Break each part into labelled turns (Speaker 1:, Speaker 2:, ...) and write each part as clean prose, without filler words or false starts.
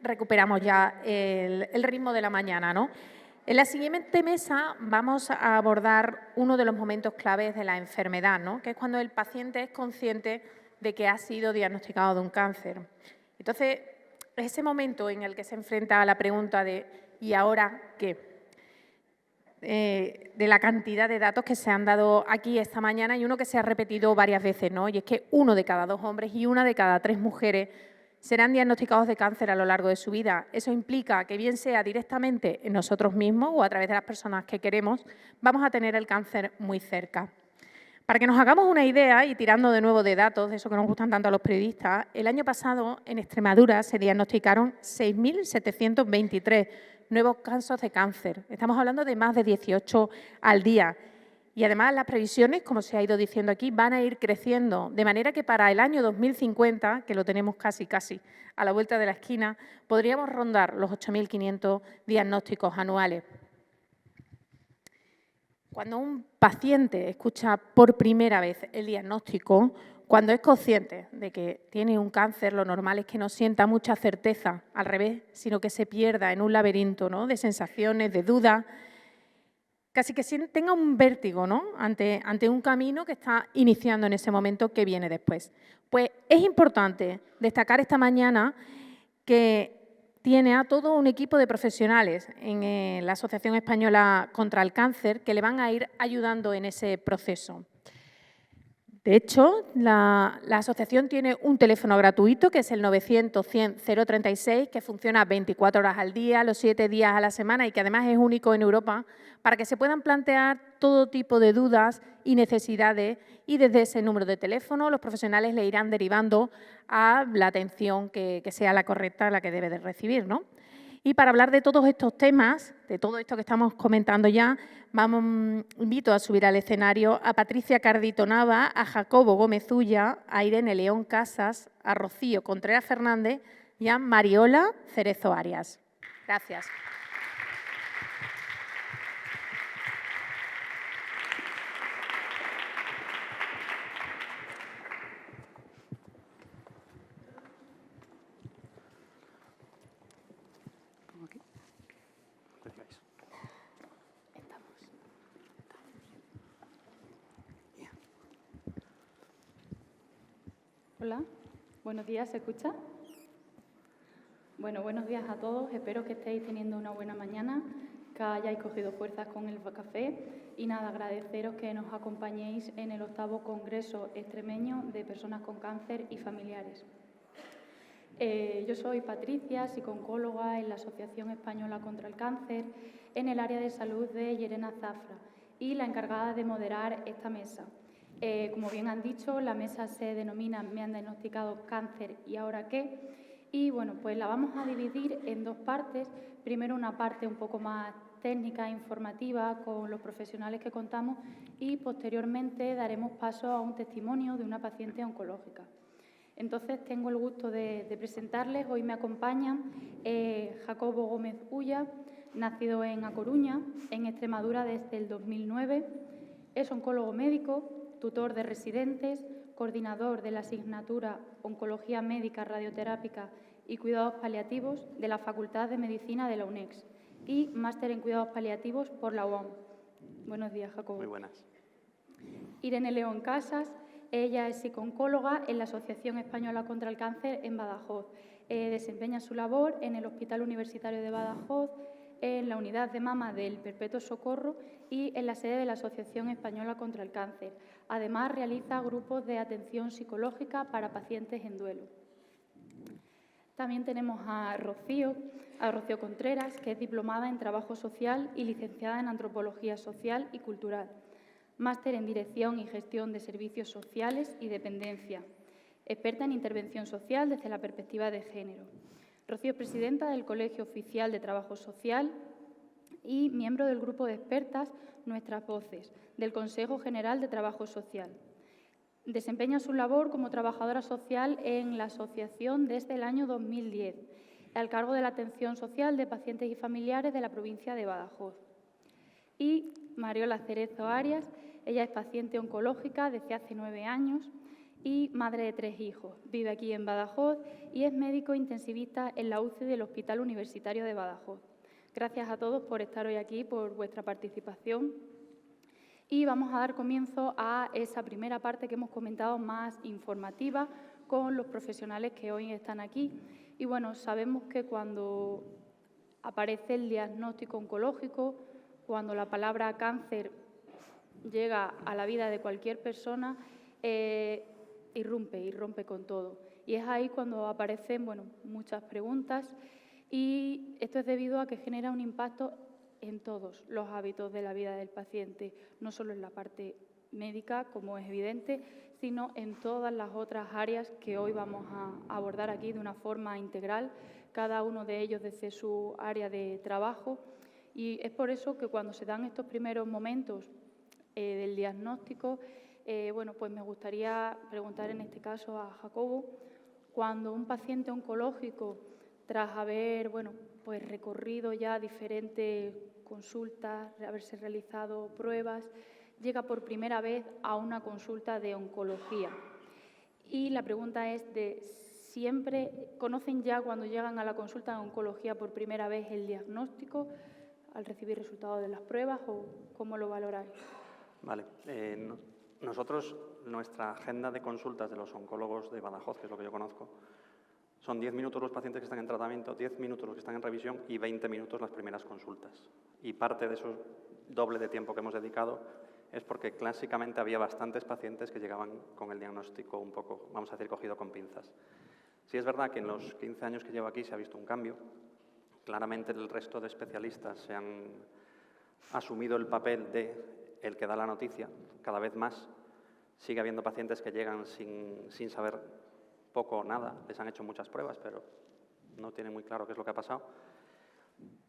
Speaker 1: recuperamos ya el ritmo de la mañana, ¿no? En la siguiente mesa vamos a abordar uno de los momentos claves de la enfermedad, ¿no? Que es cuando el paciente es consciente de que ha sido diagnosticado de un cáncer. Entonces, es ese momento en el que se enfrenta a la pregunta de ¿y ahora qué? De la cantidad de datos que se han dado aquí esta mañana y uno que se ha repetido varias veces, ¿no? Y es que 1 de cada 2 hombres y 1 de cada 3 mujeres serán diagnosticados de cáncer a lo largo de su vida. Eso implica que bien sea directamente en nosotros mismos o a través de las personas que queremos, vamos a tener el cáncer muy cerca. Para que nos hagamos una idea, y tirando de nuevo de datos, de eso que nos gustan tanto a los periodistas, el año pasado en Extremadura se diagnosticaron 6.723 nuevos casos de cáncer. Estamos hablando de más de 18 al día. Y además las previsiones, como se ha ido diciendo aquí, van a ir creciendo, de manera que para el año 2050, que lo tenemos casi a la vuelta de la esquina, podríamos rondar los 8.500 diagnósticos anuales. Cuando un paciente escucha por primera vez el diagnóstico, cuando es consciente de que tiene un cáncer, lo normal es que no sienta mucha certeza, al revés, sino que se pierda en un laberinto, ¿no?, de sensaciones, de dudas, casi que tenga un vértigo, ¿no?, ante un camino que está iniciando en ese momento que viene después. Pues es importante destacar esta mañana que tiene a todo un equipo de profesionales en la Asociación Española contra el Cáncer que le van a ir ayudando en ese proceso. De hecho, la asociación tiene un teléfono gratuito que es el 900-100-036, que funciona 24 horas al día, los 7 días a la semana y que además es único en Europa, para que se puedan plantear todo tipo de dudas y necesidades, y desde ese número de teléfono los profesionales le irán derivando a la atención que sea la correcta, la que debe de recibir, ¿no? Y para hablar de todos estos temas, de todo esto que estamos comentando ya, invito a subir al escenario a Patricia Cardito Nava, a Jacobo Gómez Ulla, a Irene León Casas, a Rocío Contreras Fernández y a Mariola Cerezo Arias. Gracias.
Speaker 2: Hola, buenos días, ¿se escucha? Bueno, buenos días a todos, espero que estéis teniendo una buena mañana, que hayáis cogido fuerzas con el café y nada, agradeceros que nos acompañéis en el 8º Congreso Extremeño de Personas con Cáncer y Familiares. Yo soy Patricia, psicooncóloga en la Asociación Española contra el Cáncer, en el área de salud de Llerena Zafra y la encargada de moderar esta mesa. Como bien han dicho, la mesa se denomina Me han diagnosticado cáncer y ahora qué. Y bueno, pues la vamos a dividir en 2 partes. Primero una parte un poco más técnica e informativa con los profesionales que contamos y posteriormente daremos paso a un testimonio de una paciente oncológica. Entonces tengo el gusto de presentarles. Hoy me acompañan Jacobo Gómez Ulla, nacido en A Coruña, en Extremadura desde el 2009. Es oncólogo médico, tutor de residentes, coordinador de la asignatura Oncología Médica Radioterápica y Cuidados Paliativos de la Facultad de Medicina de la UNEX y máster en Cuidados Paliativos por la UOM. Buenos días, Jacobo.
Speaker 3: Muy buenas.
Speaker 2: Irene León Casas, ella es psicooncóloga en la Asociación Española contra el Cáncer en Badajoz. Desempeña su labor en el Hospital Universitario de Badajoz, en la unidad de mama del Perpetuo Socorro y en la sede de la Asociación Española contra el Cáncer. Además, realiza grupos de atención psicológica para pacientes en duelo. También tenemos a Rocío Contreras, que es diplomada en Trabajo Social y licenciada en Antropología Social y Cultural. Máster en Dirección y Gestión de Servicios Sociales y Dependencia. Experta en Intervención Social desde la perspectiva de género. Rocío es presidenta del Colegio Oficial de Trabajo Social y miembro del grupo de expertas Nuestras Voces, del Consejo General de Trabajo Social. Desempeña su labor como trabajadora social en la asociación desde el año 2010, al cargo de la atención social de pacientes y familiares de la provincia de Badajoz. Y Mariola Cerezo Arias, ella es paciente oncológica desde hace 9 años y madre de 3 hijos. Vive aquí en Badajoz y es médico intensivista en la UCI del Hospital Universitario de Badajoz. Gracias a todos por estar hoy aquí, por vuestra participación. Y vamos a dar comienzo a esa primera parte que hemos comentado, más informativa, con los profesionales que hoy están aquí. Y bueno, sabemos que cuando aparece el diagnóstico oncológico, cuando la palabra cáncer llega a la vida de cualquier persona, irrumpe con todo. Y es ahí cuando aparecen muchas preguntas, y esto es debido a que genera un impacto en todos los hábitos de la vida del paciente, no solo en la parte médica, como es evidente, sino en todas las otras áreas que hoy vamos a abordar aquí de una forma integral, cada uno de ellos desde su área de trabajo. Y es por eso que cuando se dan estos primeros momentos del diagnóstico, pues me gustaría preguntar en este caso a Jacobo, cuando un paciente oncológico, tras haber pues recorrido ya diferentes consultas, haberse realizado pruebas, llega por primera vez a una consulta de oncología. Y la pregunta es ¿siempre conocen ya cuando llegan a la consulta de oncología por primera vez el diagnóstico al recibir resultados de las pruebas, o cómo lo valoráis?
Speaker 3: Vale. Nosotros, nuestra agenda de consultas de los oncólogos de Badajoz, que es lo que yo conozco, son 10 minutos los pacientes que están en tratamiento, 10 minutos los que están en revisión y 20 minutos las primeras consultas. Y parte de eso doble de tiempo que hemos dedicado es porque clásicamente había bastantes pacientes que llegaban con el diagnóstico un poco, vamos a decir, cogido con pinzas. Sí es verdad que en los 15 años que llevo aquí se ha visto un cambio. Claramente el resto de especialistas se han asumido el papel de el que da la noticia, cada vez más. Sigue habiendo pacientes que llegan sin saber poco o nada, les han hecho muchas pruebas, pero no tienen muy claro qué es lo que ha pasado.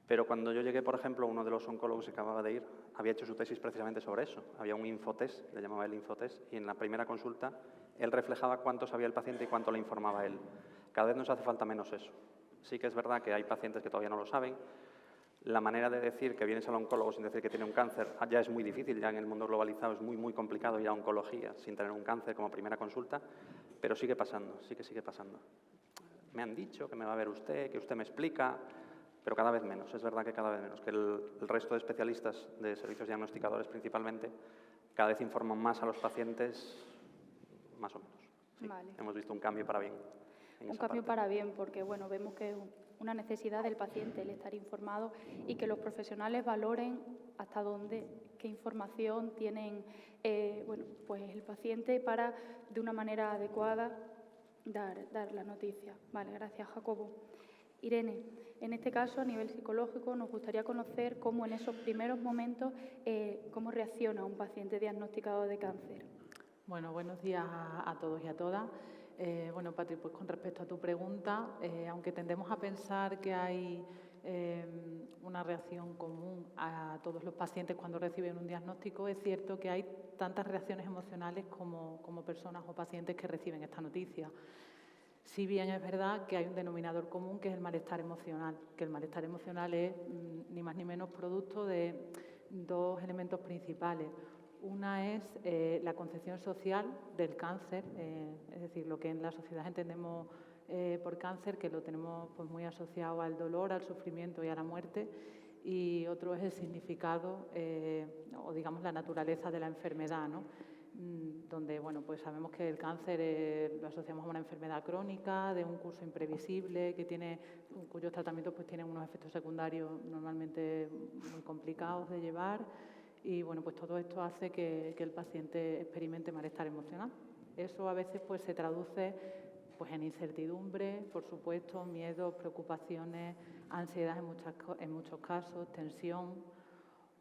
Speaker 3: Pero cuando yo llegué, por ejemplo, uno de los oncólogos que acababa de ir había hecho su tesis precisamente sobre eso. Había un infotest, le llamaba el infotest, y en la primera consulta él reflejaba cuánto sabía el paciente y cuánto le informaba él. Cada vez nos hace falta menos eso. Sí que es verdad que hay pacientes que todavía no lo saben. La manera de decir que vienes al oncólogo sin decir que tiene un cáncer ya es muy difícil, ya en el mundo globalizado es muy complicado ir a oncología sin tener un cáncer como primera consulta, pero sigue pasando, sí que sigue pasando. Me han dicho que me va a ver usted, que usted me explica, pero cada vez menos, es verdad que cada vez menos, que el resto de especialistas de servicios diagnosticadores principalmente cada vez informan más a los pacientes, más o menos. Sí,
Speaker 2: vale.
Speaker 3: Hemos visto un cambio para bien.
Speaker 2: Un cambio para bien, porque vemos que es una necesidad del paciente el estar informado y que los profesionales valoren hasta dónde, qué información tienen pues el paciente para, de una manera adecuada, dar la noticia. Vale, gracias, Jacobo. Irene, en este caso, a nivel psicológico, nos gustaría conocer cómo en esos primeros momentos, cómo reacciona un paciente diagnosticado de cáncer.
Speaker 4: Bueno, buenos días a todos y a todas. Patri, pues con respecto a tu pregunta, aunque tendemos a pensar que hay una reacción común a todos los pacientes cuando reciben un diagnóstico, es cierto que hay tantas reacciones emocionales como personas o pacientes que reciben esta noticia. Si bien es verdad que hay un denominador común, que es el malestar emocional, que el malestar emocional es ni más ni menos producto de dos elementos principales. Una es la concepción social del cáncer, es decir, lo que en la sociedad entendemos por cáncer, que lo tenemos pues, muy asociado al dolor, al sufrimiento y a la muerte, y otro es el significado o digamos la naturaleza de la enfermedad, ¿no? Donde pues sabemos que el cáncer lo asociamos a una enfermedad crónica, de un curso imprevisible, cuyos tratamientos pues, tienen unos efectos secundarios normalmente muy complicados de llevar. Y pues todo esto hace que el paciente experimente malestar emocional. Eso a veces pues se traduce pues en incertidumbre, por supuesto, miedos, preocupaciones, ansiedad en muchos casos, tensión.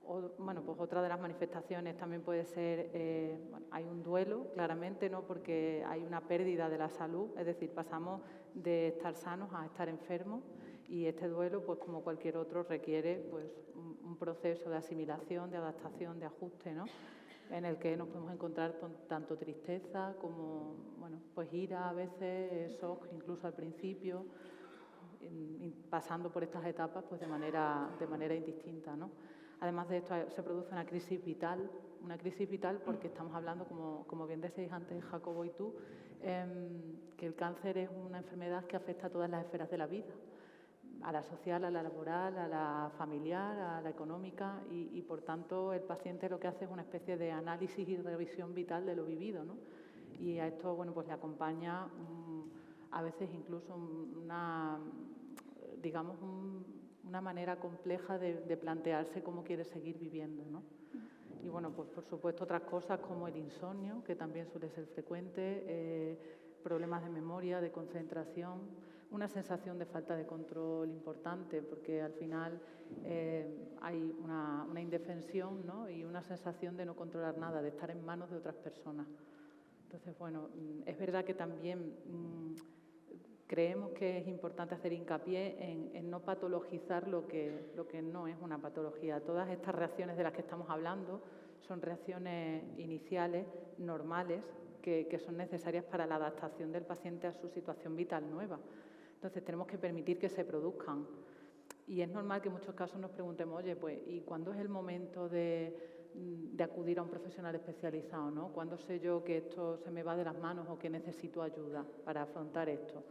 Speaker 4: Pues otra de las manifestaciones también puede ser, hay un duelo, claramente, ¿no? Porque hay una pérdida de la salud, es decir, pasamos de estar sanos a estar enfermos, y este duelo, pues como cualquier otro, requiere pues un proceso de asimilación, de adaptación, de ajuste, ¿no? En el que nos podemos encontrar con tanto tristeza como pues ira a veces, shock incluso al principio, pasando por estas etapas pues de manera indistinta, ¿no? Además de esto se produce una crisis vital una crisis vital porque estamos hablando, como bien decíais antes Jacobo y tú, que el cáncer es una enfermedad que afecta a todas las esferas de la vida, a la social, a la laboral, a la familiar, a la económica y por tanto el paciente lo que hace es una especie de análisis y revisión vital de lo vivido, ¿no? Y a esto, bueno, pues le acompaña a veces incluso una manera compleja de plantearse cómo quiere seguir viviendo, ¿no? Y bueno, pues por supuesto otras cosas como el insomnio, que también suele ser frecuente, problemas de memoria, de concentración, una sensación de falta de control importante, porque al final hay una indefensión, ¿no? Y una sensación de no controlar nada, de estar en manos de otras personas. Entonces, bueno, es verdad que también creemos que es importante hacer hincapié en no patologizar lo que no es una patología. Todas estas reacciones de las que estamos hablando son reacciones iniciales, normales, que son necesarias para la adaptación del paciente a su situación vital nueva. Entonces, tenemos que permitir que se produzcan. Y es normal que en muchos casos nos preguntemos, oye, pues, ¿y cuándo es el momento de acudir a un profesional especializado, ¿no? ¿Cuándo sé yo que esto se me va de las manos o que necesito ayuda para afrontar esto?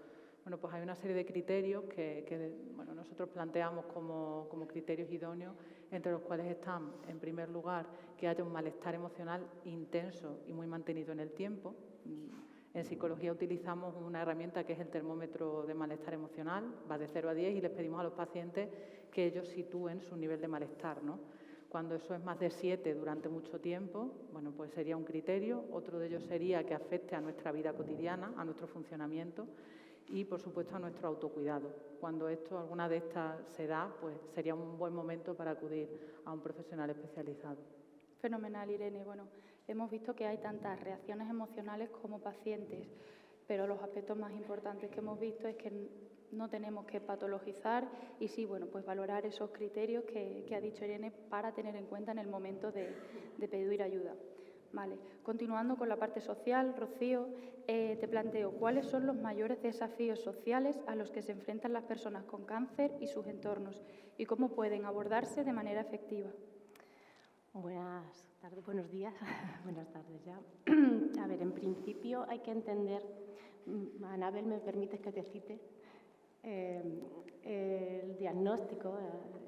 Speaker 4: Bueno, pues hay una serie de criterios que bueno, nosotros planteamos como criterios idóneos, entre los cuales están, en primer lugar, que haya un malestar emocional intenso y muy mantenido en el tiempo. En psicología utilizamos una herramienta que es el termómetro de malestar emocional, va de 0 a 10 y les pedimos a los pacientes que ellos sitúen su nivel de malestar, ¿no? Cuando eso es más de 7 durante mucho tiempo, bueno, pues sería un criterio. Otro de ellos sería que afecte a nuestra vida cotidiana, a nuestro funcionamiento y, por supuesto, a nuestro autocuidado. Cuando alguna de estas se da, pues sería un buen momento para acudir a un profesional especializado.
Speaker 2: Fenomenal, Irene. Bueno, hemos visto que hay tantas reacciones emocionales como pacientes, pero los aspectos más importantes que hemos visto es que no tenemos que patologizar y sí, bueno, pues valorar esos criterios que ha dicho Irene para tener en cuenta en el momento de pedir ayuda. Vale. Continuando con la parte social, Rocío, te planteo, ¿cuáles son los mayores desafíos sociales a los que se enfrentan las personas con cáncer y sus entornos y cómo pueden abordarse de manera efectiva?
Speaker 5: Buenas tardes, buenos días, buenas tardes ya. A ver, en principio hay que entender, Anabel, ¿me permites que te cite? El diagnóstico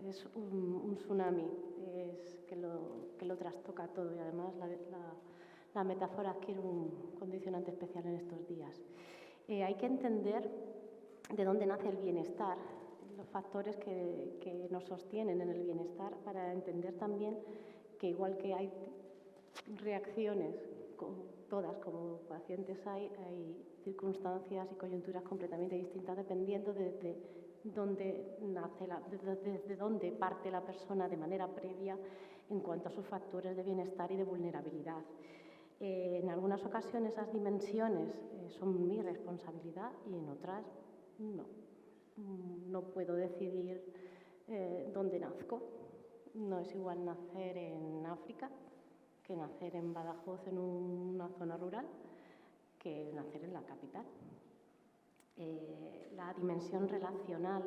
Speaker 5: es un tsunami, es que lo trastoca todo y además la metáfora adquiere un condicionante especial en estos días. Hay que entender de dónde nace el bienestar, los factores que nos sostienen en el bienestar, para entender también que igual que hay reacciones, todas como pacientes hay circunstancias y coyunturas completamente distintas dependiendo de dónde nace desde dónde parte la persona de manera previa en cuanto a sus factores de bienestar y de vulnerabilidad. En algunas ocasiones esas dimensiones son mi responsabilidad y en otras no. No puedo decidir dónde nazco. No es igual nacer en África que nacer en Badajoz, en una zona rural, que nacer en la capital. La dimensión relacional,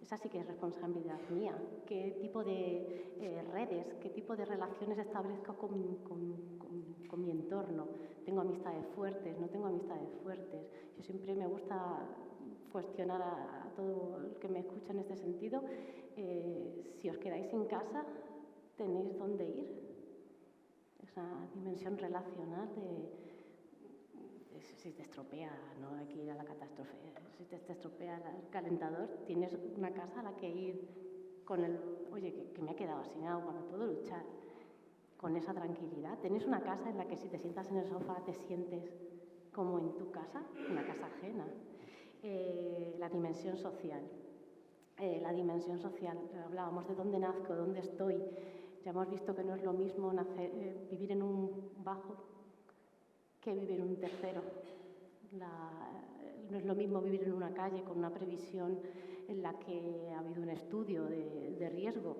Speaker 5: esa sí que es responsabilidad mía. ¿Qué tipo de redes, qué tipo de relaciones establezco con mi entorno? ¿Tengo amistades fuertes? ¿No tengo amistades fuertes? Yo siempre me gusta cuestionar a todo el que me escucha en este sentido. Si os quedáis en casa, ¿tenéis dónde ir? Esa dimensión relacional si te estropea, no hay que ir a la catástrofe, si te estropea el calentador, tienes una casa a la que ir con oye, que me ha quedado sin agua, me puedo luchar con esa tranquilidad. Tenés una casa en la que si te sientas en el sofá te sientes como en tu casa, una casa ajena. La dimensión social. Hablábamos de dónde nazco, dónde estoy. Ya hemos visto que no es lo mismo vivir en un bajo que vivir en un tercero. No es lo mismo vivir en una calle con una previsión en la que ha habido un estudio de riesgo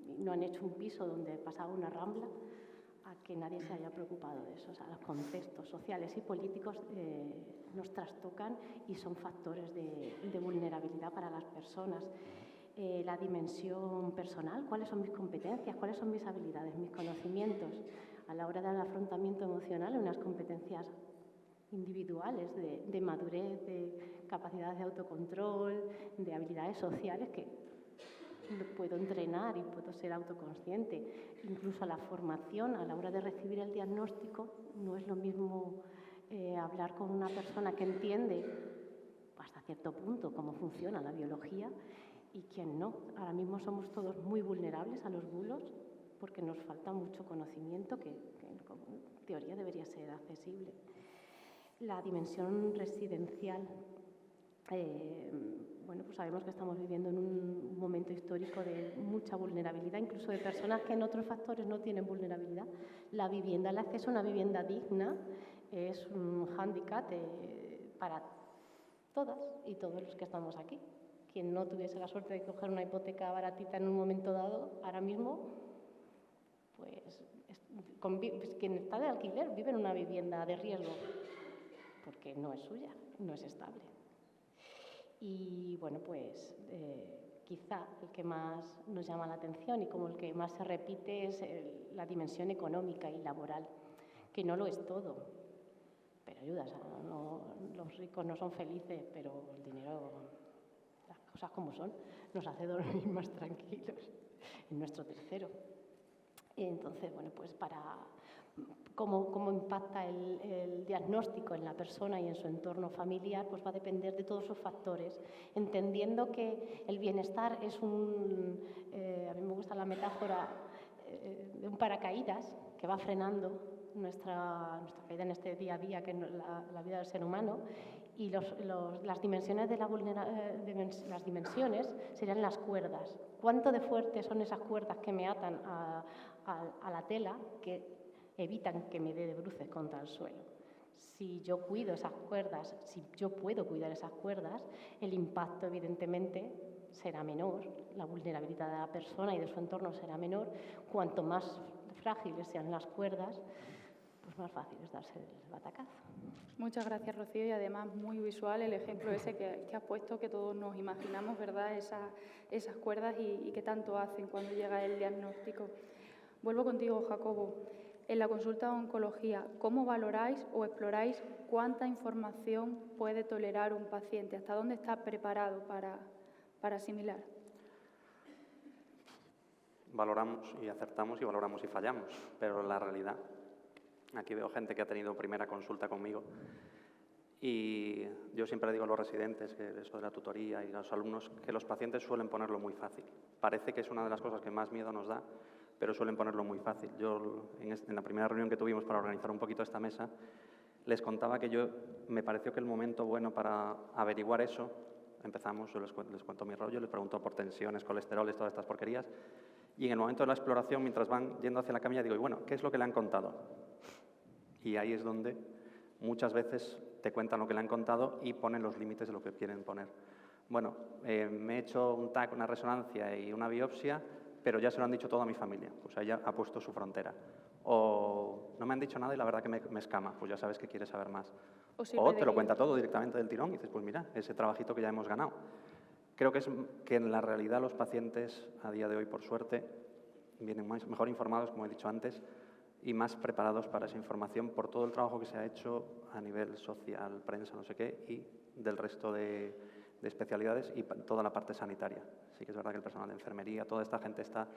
Speaker 5: y no han hecho un piso donde pasaba una rambla, a que nadie se haya preocupado de eso. O sea, los contextos sociales y políticos nos trastocan y son factores de vulnerabilidad para las personas. La dimensión personal, cuáles son mis competencias, cuáles son mis habilidades, mis conocimientos. a la hora del afrontamiento emocional, unas competencias individuales de madurez, de capacidad de autocontrol, de habilidades sociales que puedo entrenar y puedo ser autoconsciente. Incluso la formación a la hora de recibir el diagnóstico no es lo mismo hablar con una persona que entiende hasta cierto punto cómo funciona la biología y quien no. Ahora mismo somos todos muy vulnerables a los bulos porque nos falta mucho conocimiento que en teoría debería ser accesible. La dimensión residencial, bueno, pues sabemos que estamos viviendo en un momento histórico de mucha vulnerabilidad, incluso de personas que en otros factores no tienen vulnerabilidad. La vivienda, el acceso a una vivienda digna es un hándicap para todas y todos los que estamos aquí. Quien no tuviese la suerte de coger una hipoteca baratita en un momento dado, ahora mismo, pues quien está de alquiler vive en una vivienda de riesgo, porque no es suya, no es estable. Y bueno, pues quizá el que más nos llama la atención y como el que más se repite es la dimensión económica y laboral, que no lo es todo, pero ayuda. O sea, los ricos no son felices, pero el dinero, las cosas como son, nos hace dormir más tranquilos en nuestro tercero. Y entonces, bueno, pues cómo impacta el diagnóstico en la persona y en su entorno familiar, pues va a depender de todos esos factores, entendiendo que el bienestar es a mí me gusta la metáfora de un paracaídas que va frenando nuestra caída en este día a día, que es la vida del ser humano, y las dimensiones las dimensiones serían las cuerdas. ¿Cuánto de fuertes son esas cuerdas que me atan a la tela que evitan que me dé de bruces contra el suelo? Si yo cuido esas cuerdas, si yo puedo cuidar esas cuerdas, el impacto evidentemente será menor, la vulnerabilidad de la persona y de su entorno será menor. Cuanto más frágiles sean las cuerdas, pues más fácil es darse el batacazo.
Speaker 2: Muchas gracias, Rocío, y además muy visual el ejemplo ese que has puesto, que todos nos imaginamos, ¿verdad? Esas cuerdas y qué tanto hacen cuando llega el diagnóstico. Vuelvo contigo, Jacobo. En la consulta de oncología, ¿cómo valoráis o exploráis cuánta información puede tolerar un paciente? ¿Hasta dónde está preparado para asimilar?
Speaker 3: Valoramos y acertamos y valoramos y fallamos, pero la realidad, aquí veo gente que ha tenido primera consulta conmigo y yo siempre digo a los residentes, que eso de la tutoría y a los alumnos, que los pacientes suelen ponerlo muy fácil. Parece que es una de las cosas que más miedo nos da, pero suelen ponerlo muy fácil. Yo, en la primera reunión que tuvimos para organizar un poquito esta mesa, les contaba que me pareció que el momento bueno para averiguar eso, empezamos, yo les cuento mi rollo, les pregunto por tensiones, colesteroles, todas estas porquerías, y en el momento de la exploración, mientras van yendo hacia la camilla, digo, y bueno, ¿qué es lo que le han contado? Y ahí es donde muchas veces te cuentan lo que le han contado y ponen los límites de lo que quieren poner. Bueno, me he hecho un TAC, una resonancia y una biopsia, pero ya se lo han dicho todo a mi familia, pues ella ha puesto su frontera. O no me han dicho nada y la verdad que me escama, pues ya sabes que quieres saber más. O te lo cuenta todo directamente del tirón y dices, pues mira, ese trabajito que ya hemos ganado. Creo que en la realidad los pacientes a día de hoy, por suerte, vienen mejor informados, como he dicho antes, y más preparados para esa información por todo el trabajo que se ha hecho a nivel social, prensa, no sé qué, y del resto de especialidades y toda la parte sanitaria. Sí que es verdad que el personal de enfermería, toda esta gente está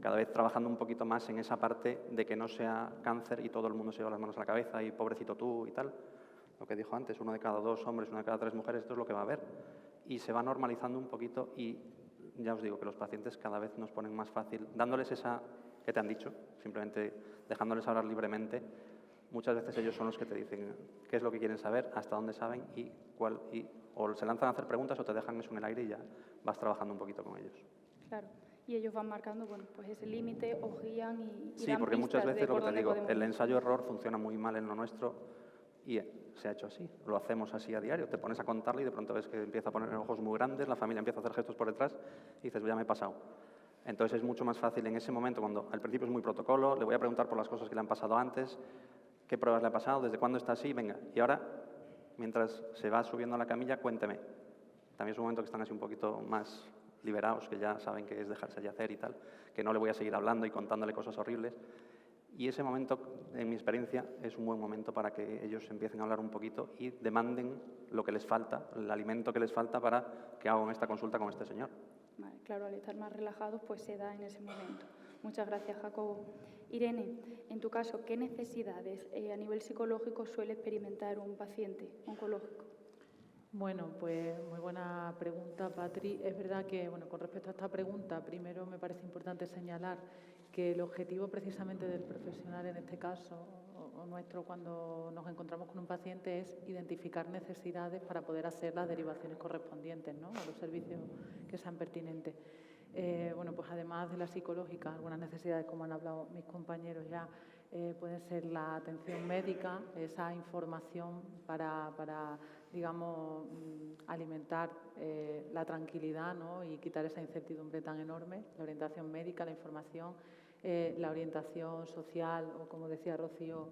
Speaker 3: cada vez trabajando un poquito más en esa parte de que no sea cáncer y todo el mundo se lleva las manos a la cabeza y pobrecito tú y tal. Lo que dijo antes, 1 de cada 2 hombres, 1 de cada 3 mujeres, esto es lo que va a haber. Y se va normalizando un poquito y ya os digo que los pacientes cada vez nos ponen más fácil, dándoles esa que te han dicho, simplemente dejándoles hablar libremente. Muchas veces ellos son los que te dicen qué es lo que quieren saber, hasta dónde saben y o se lanzan a hacer preguntas o te dejan eso en el aire y ya vas trabajando un poquito con ellos.
Speaker 2: Claro, y ellos van marcando, bueno, pues ese límite, os guían y
Speaker 3: sí,
Speaker 2: dan
Speaker 3: porque muchas veces lo que te digo, el
Speaker 2: ir.
Speaker 3: ensayo-error funciona muy mal en lo nuestro y se ha hecho así, lo hacemos así a diario, te pones a contarlo y de pronto ves que empieza a poner ojos muy grandes, la familia empieza a hacer gestos por detrás y dices, ya me he pasado. Entonces es mucho más fácil en ese momento, cuando al principio es muy protocolo, le voy a preguntar por las cosas que le han pasado antes, qué pruebas le ha pasado, desde cuándo está así, venga. Y ahora, mientras se va subiendo a la camilla, cuénteme. También es un momento que están así un poquito más liberados, que ya saben que es dejarse ya hacer y tal, que no le voy a seguir hablando y contándole cosas horribles. Y ese momento, en mi experiencia, es un buen momento para que ellos empiecen a hablar un poquito y demanden lo que les falta, el alimento que les falta para que hagan esta consulta con este señor.
Speaker 2: Vale, claro, al estar más relajados, pues se da en ese momento. Muchas gracias, Jacobo. Irene, en tu caso, ¿qué necesidades a nivel psicológico suele experimentar un paciente oncológico?
Speaker 4: Bueno, pues muy buena pregunta, Patri. Es verdad que, bueno, con respecto a esta pregunta, primero me parece importante señalar que el objetivo precisamente del profesional, en este caso, o nuestro, cuando nos encontramos con un paciente, es identificar necesidades para poder hacer las derivaciones correspondientes, ¿no?, a los servicios que sean pertinentes. Bueno, pues además de la psicológica, algunas necesidades, como han hablado mis compañeros ya, pueden ser la atención médica, esa información para digamos, alimentar la tranquilidad, ¿no?, y quitar esa incertidumbre tan enorme, la orientación médica, la información, la orientación social o, como decía Rocío,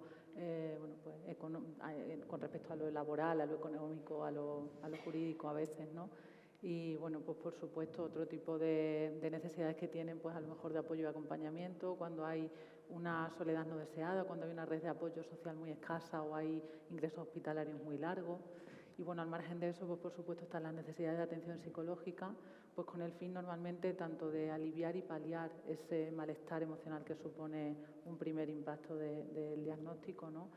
Speaker 4: bueno, pues, con respecto a lo laboral, a lo económico, a lo jurídico a veces, ¿no? Y, bueno, pues por supuesto otro tipo de necesidades que tienen, pues a lo mejor de apoyo y acompañamiento, cuando hay una soledad no deseada, cuando hay una red de apoyo social muy escasa o hay ingresos hospitalarios muy largos. Y, bueno, al margen de eso, pues por supuesto están las necesidades de atención psicológica, pues con el fin normalmente tanto de aliviar y paliar ese malestar emocional que supone un primer impacto del diagnóstico, ¿no?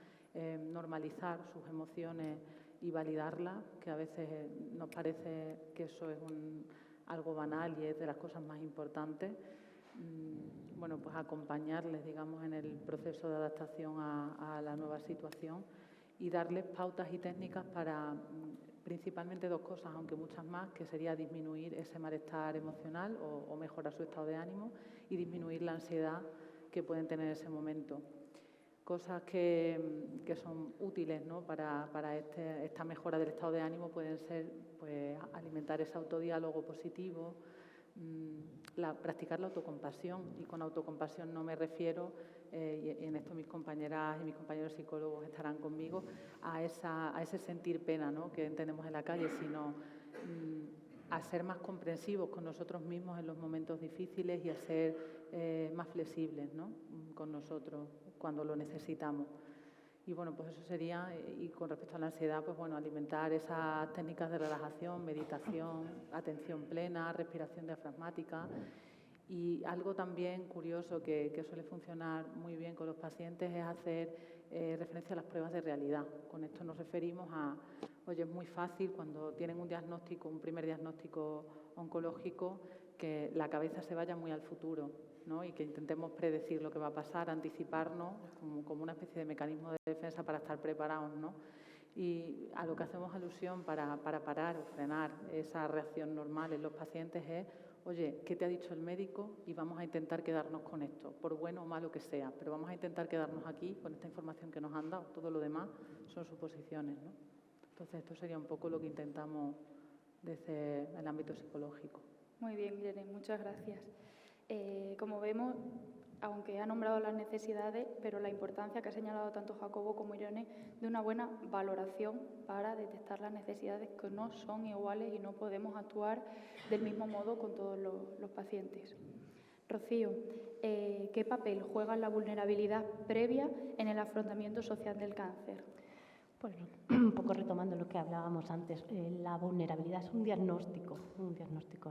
Speaker 4: Normalizar sus emociones y validarlas, que a veces nos parece que eso es algo banal y es de las cosas más importantes. Bueno, pues acompañarles, digamos, en el proceso de adaptación a la nueva situación y darles pautas y técnicas para principalmente dos cosas, aunque muchas más, que sería disminuir ese malestar emocional o mejorar su estado de ánimo y disminuir la ansiedad que pueden tener en ese momento. Cosas que son útiles, ¿no?, para esta mejora del estado de ánimo pueden ser, pues, alimentar ese autodiálogo positivo, practicar la autocompasión, y con autocompasión no me refiero, y en esto mis compañeras y mis compañeros psicólogos estarán conmigo, a ese sentir pena, ¿no?, que entendemos en la calle, sino a ser más comprensivos con nosotros mismos en los momentos difíciles y a ser más flexibles, ¿no?, con nosotros cuando lo necesitamos. Y, bueno, pues eso sería, y con respecto a la ansiedad, pues bueno, alimentar esas técnicas de relajación, meditación, atención plena, respiración diafragmática. Y algo también curioso que suele funcionar muy bien con los pacientes es hacer referencia a las pruebas de realidad. Con esto nos referimos a, oye, es muy fácil cuando tienen un diagnóstico, un primer diagnóstico oncológico, que la cabeza se vaya muy al futuro, ¿no?, y que intentemos predecir lo que va a pasar, anticiparnos como una especie de mecanismo de defensa para estar preparados, ¿no? Y a lo que hacemos alusión para parar o frenar esa reacción normal en los pacientes es, oye, ¿qué te ha dicho el médico? Y vamos a intentar quedarnos con esto, por bueno o malo que sea, pero vamos a intentar quedarnos aquí con esta información que nos han dado. Todo lo demás son suposiciones, ¿no? Entonces, esto sería un poco lo que intentamos desde el ámbito psicológico.
Speaker 2: Muy bien, Irene, muchas gracias. Como vemos, aunque ha nombrado las necesidades, pero la importancia que ha señalado tanto Jacobo como Irene de una buena valoración para detectar las necesidades que no son iguales y no podemos actuar del mismo modo con todos los pacientes. Rocío, ¿qué papel juega la vulnerabilidad previa en el afrontamiento social del cáncer?
Speaker 5: Pues un poco retomando lo que hablábamos antes, la vulnerabilidad es un diagnóstico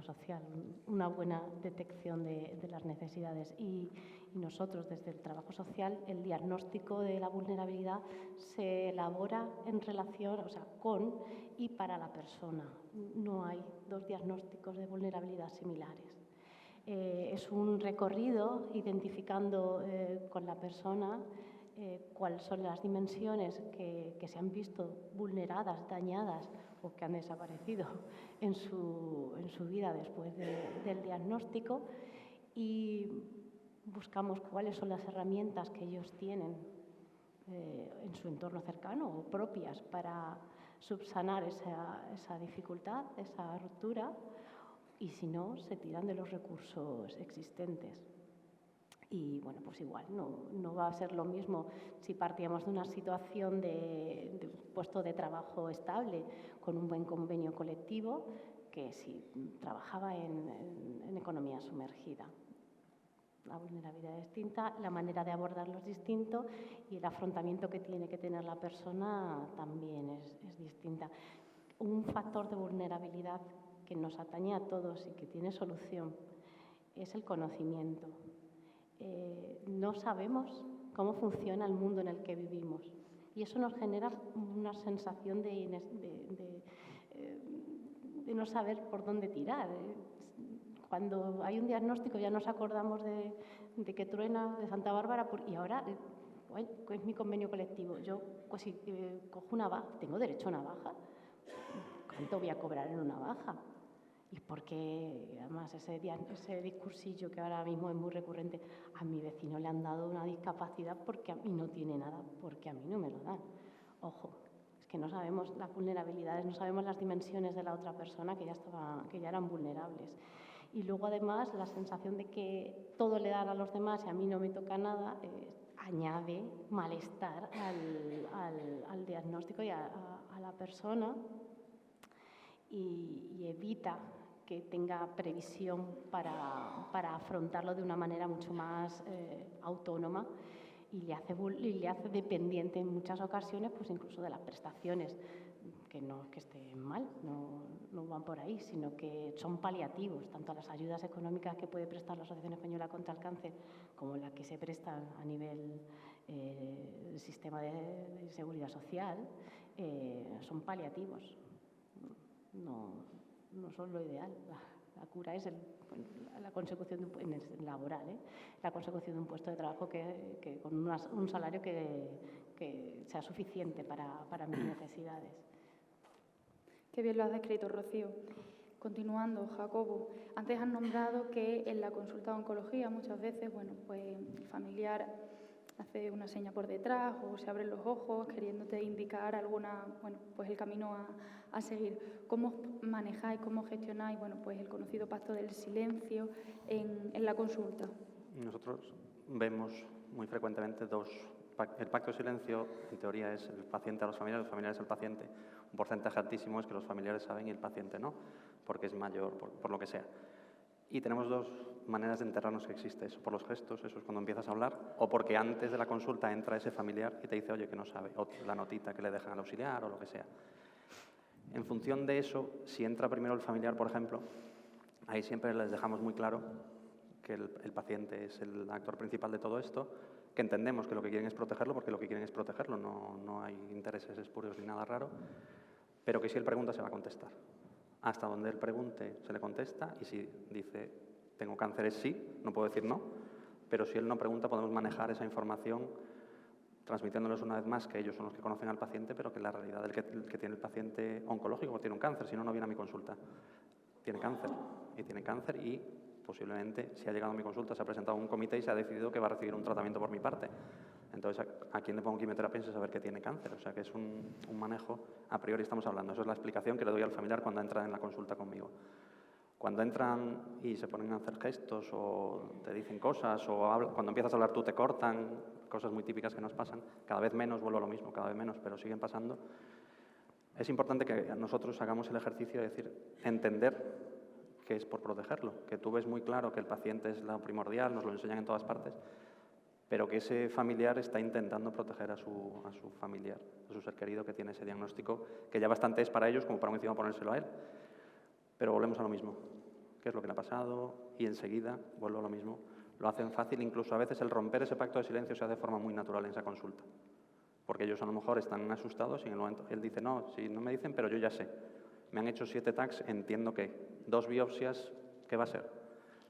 Speaker 5: social, una buena detección de las necesidades y nosotros desde el trabajo social el diagnóstico de la vulnerabilidad se elabora en relación, o sea, con y para la persona. No hay dos diagnósticos de vulnerabilidad similares. Es un recorrido identificando con la persona cuáles son las dimensiones que se han visto vulneradas, dañadas o que han desaparecido en su vida después del diagnóstico y buscamos cuáles son las herramientas que ellos tienen en su entorno cercano o propias para subsanar esa dificultad, esa ruptura, y si no, se tiran de los recursos existentes. Y, bueno, pues igual, no va a ser lo mismo si partíamos de una situación de un puesto de trabajo estable con un buen convenio colectivo que si trabajaba en economía sumergida. La vulnerabilidad es distinta, la manera de abordarlo es distinto y el afrontamiento que tiene que tener la persona también es distinta. Un factor de vulnerabilidad que nos atañe a todos y que tiene solución es el conocimiento. No sabemos cómo funciona el mundo en el que vivimos y eso nos genera una sensación de no saber por dónde tirar. Cuando hay un diagnóstico ya nos acordamos de que truena, de Santa Bárbara, y ahora es mi convenio colectivo. Yo, pues si cojo una baja, tengo derecho a una baja. ¿Cuánto voy a cobrar en una baja? Y porque, además, ese discursillo que ahora mismo es muy recurrente, a mi vecino le han dado una discapacidad porque a mí no tiene nada, porque a mí no me lo dan. Ojo, es que no sabemos las vulnerabilidades, no sabemos las dimensiones de la otra persona que ya eran vulnerables. Y luego, además, la sensación de que todo le dan a los demás y a mí no me toca nada, añade malestar al diagnóstico y a la persona y evita que tenga previsión para afrontarlo de una manera mucho más autónoma y le hace dependiente en muchas ocasiones, pues incluso de las prestaciones, que no es que estén mal, no van por ahí, sino que son paliativos, tanto las ayudas económicas que puede prestar la Asociación Española contra el Cáncer como las que se prestan a nivel del sistema de seguridad social, son paliativos. No son lo ideal. La cura es la consecución laboral, la consecución de un puesto de trabajo que con un salario que sea suficiente para mis necesidades.
Speaker 2: Qué bien lo has descrito, Rocío. Continuando, Jacobo, antes has nombrado que en la consulta de oncología muchas veces, bueno, pues el familiar hace una seña por detrás o se abren los ojos queriéndote indicar pues el camino a seguir. ¿Cómo manejáis, cómo gestionáis, pues el conocido pacto del silencio en la consulta?
Speaker 3: Nosotros vemos muy frecuentemente el pacto de silencio, en teoría, es el paciente a los familiares al paciente. Un porcentaje altísimo es que los familiares saben y el paciente no, porque es mayor, por lo que sea. Y tenemos dos maneras de enterarnos que existe eso, por los gestos, eso es cuando empiezas a hablar, o porque antes de la consulta entra ese familiar y te dice, oye, que no sabe, o la notita que le dejan al auxiliar o lo que sea. En función de eso, si entra primero el familiar, por ejemplo, ahí siempre les dejamos muy claro que el paciente es el actor principal de todo esto, que entendemos que lo que quieren es protegerlo, porque lo que quieren es protegerlo, no hay intereses espurios ni nada raro, pero que si él pregunta se va a contestar. Hasta donde él pregunte se le contesta y si dice tengo cáncer es sí, no puedo decir no, pero si él no pregunta podemos manejar esa información transmitiéndoles una vez más que ellos son los que conocen al paciente, pero que la realidad del que tiene el paciente oncológico tiene un cáncer, si no, no viene a mi consulta. Tiene cáncer y posiblemente, si ha llegado a mi consulta, se ha presentado un comité y se ha decidido que va a recibir un tratamiento por mi parte. Entonces, ¿a quién le pongo quimioterapia sin saber que tiene cáncer? O sea, que es un manejo, a priori estamos hablando. Eso es la explicación que le doy al familiar cuando entra en la consulta conmigo. Cuando entran y se ponen a hacer gestos o te dicen cosas o cuando empiezas a hablar tú te cortan, cosas muy típicas que nos pasan, cada vez menos, vuelvo a lo mismo, cada vez menos, pero siguen pasando. Es importante que nosotros hagamos el ejercicio de decir, entender que es por protegerlo, que tú ves muy claro que el paciente es lo primordial, nos lo enseñan en todas partes, pero que ese familiar está intentando proteger a su familiar, a su ser querido que tiene ese diagnóstico, que ya bastante es para ellos como para encima ponérselo a él. Pero volvemos a lo mismo, qué es lo que le ha pasado y enseguida vuelvo a lo mismo. Lo hacen fácil, incluso a veces el romper ese pacto de silencio se hace de forma muy natural en esa consulta, porque ellos a lo mejor están asustados y en el momento él dice, no, si no me dicen, pero yo ya sé. Me han hecho 7 TACs, entiendo que 2 biopsias, ¿qué va a ser?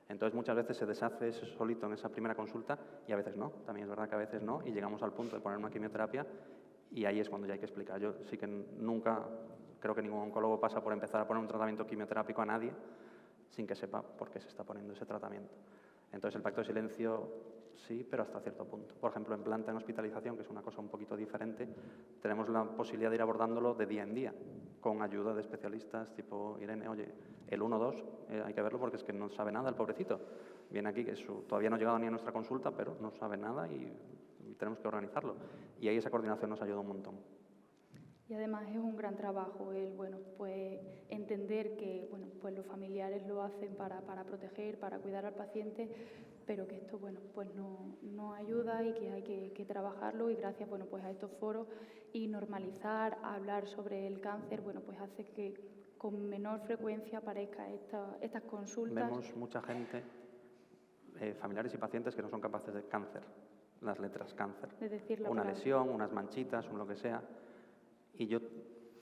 Speaker 3: Entonces muchas veces se deshace eso solito en esa primera consulta y a veces no, también es verdad que a veces no, y llegamos al punto de poner una quimioterapia y ahí es cuando ya hay que explicar. Yo sí que nunca, creo que ningún oncólogo pasa por empezar a poner un tratamiento quimioterápico a nadie sin que sepa por qué se está poniendo ese tratamiento. Entonces el pacto de silencio sí, pero hasta cierto punto. Por ejemplo, en planta en hospitalización, que es una cosa un poquito diferente, tenemos la posibilidad de ir abordándolo de día en día, con ayuda de especialistas tipo Irene, oye, el 1-2 hay que verlo porque es que no sabe nada el pobrecito. Viene aquí, que todavía no ha llegado ni a nuestra consulta, pero no sabe nada y tenemos que organizarlo. Y ahí esa coordinación nos ayuda un montón.
Speaker 2: Y además es un gran trabajo el, bueno, pues entender que, bueno, pues los familiares lo hacen para proteger, para cuidar al paciente, pero que esto, bueno, pues no ayuda y que hay que trabajarlo, y gracias, bueno, pues a estos foros y normalizar, hablar sobre el cáncer, bueno, pues hace que con menor frecuencia aparezcan estas consultas.
Speaker 3: Vemos mucha gente, familiares y pacientes, que no son capaces de cáncer, las letras cáncer.
Speaker 2: De decir la
Speaker 3: una
Speaker 2: palabra.
Speaker 3: lesión, unas manchitas, un lo que sea. Y yo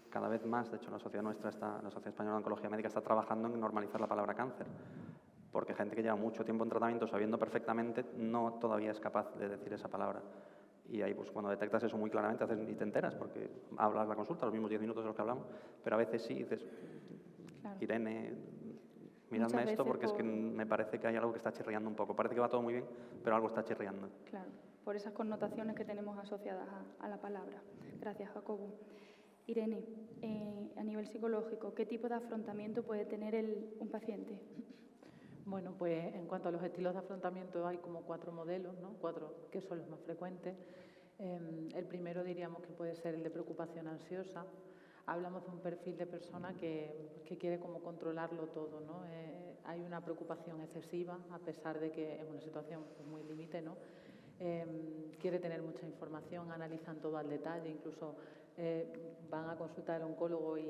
Speaker 3: cada vez más, de hecho la sociedad nuestra, la Sociedad Española de Oncología Médica, está trabajando en normalizar la palabra cáncer. Porque gente que lleva mucho tiempo en tratamiento sabiendo perfectamente no todavía es capaz de decir esa palabra. Y ahí, pues, cuando detectas eso muy claramente y te enteras, porque hablas la consulta, los mismos 10 minutos de los que hablamos, pero a veces sí dices,
Speaker 2: Claro.
Speaker 3: Irene, miradme
Speaker 2: Muchas
Speaker 3: esto
Speaker 2: veces
Speaker 3: porque es que me parece que hay algo que está chirriando un poco. Parece que va todo muy bien, pero algo está chirriando.
Speaker 2: Claro, por esas connotaciones que tenemos asociadas a la palabra. Gracias, Jacobo. Irene, a nivel psicológico, ¿qué tipo de afrontamiento puede tener un paciente?
Speaker 4: Bueno, pues en cuanto a los estilos de afrontamiento hay como 4 modelos, ¿no? 4 que son los más frecuentes. El primero diríamos que puede ser el de preocupación ansiosa. Hablamos de un perfil de persona que quiere como controlarlo todo, ¿no? Hay una preocupación excesiva, a pesar de que es una situación pues, muy límite, ¿no? Quiere tener mucha información, analizan todo al detalle, incluso van a consultar al oncólogo y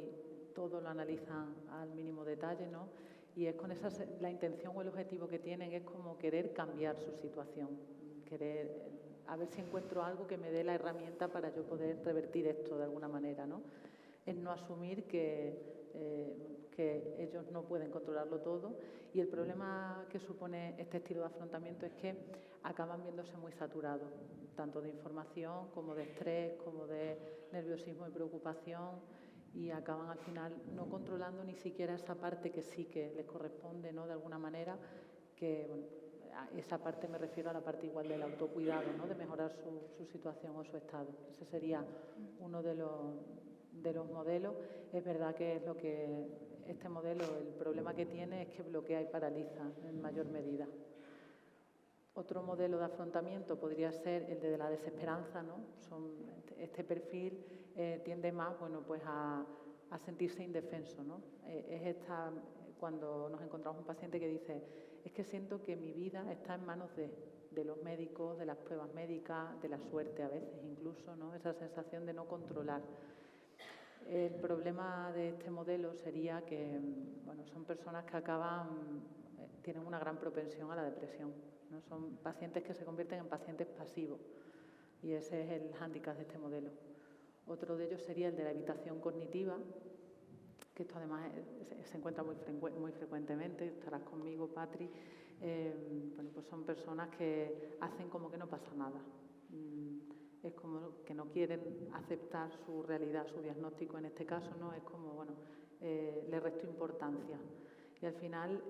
Speaker 4: todo lo analizan al mínimo detalle, ¿no? Y es con la intención o el objetivo que tienen es como querer cambiar su situación, querer a ver si encuentro algo que me dé la herramienta para yo poder revertir esto de alguna manera, ¿no? Es no asumir que ellos no pueden controlarlo todo, y el problema que supone este estilo de afrontamiento es que acaban viéndose muy saturados, tanto de información como de estrés, como de nerviosismo y preocupación, y acaban al final no controlando ni siquiera esa parte que sí que les corresponde, ¿no? De alguna manera, que bueno, a esa parte me refiero a la parte igual del autocuidado, ¿no? De mejorar su situación o su estado. Ese sería uno de los modelos. Es verdad que es lo que este modelo, el problema que tiene es que bloquea y paraliza en mayor medida. Otro modelo de afrontamiento podría ser el de la desesperanza, ¿no? Este perfil tiende más, bueno, pues a sentirse indefenso, ¿no? Cuando nos encontramos un paciente que dice, es que siento que mi vida está en manos de los médicos, de las pruebas médicas, de la suerte a veces incluso, ¿no? Esa sensación de no controlar. El problema de este modelo sería que, bueno, son personas que tienen una gran propensión a la depresión, ¿no? Son pacientes que se convierten en pacientes pasivos, y ese es el hándicap de este modelo. Otro de ellos sería el de la evitación cognitiva, que esto además se encuentra muy frecuentemente, estarás conmigo, Patri. Bueno, pues son personas que hacen como que no pasa nada. Es como que no quieren aceptar su realidad, su diagnóstico en este caso, ¿no? Es como, bueno, le resto importancia. Y al final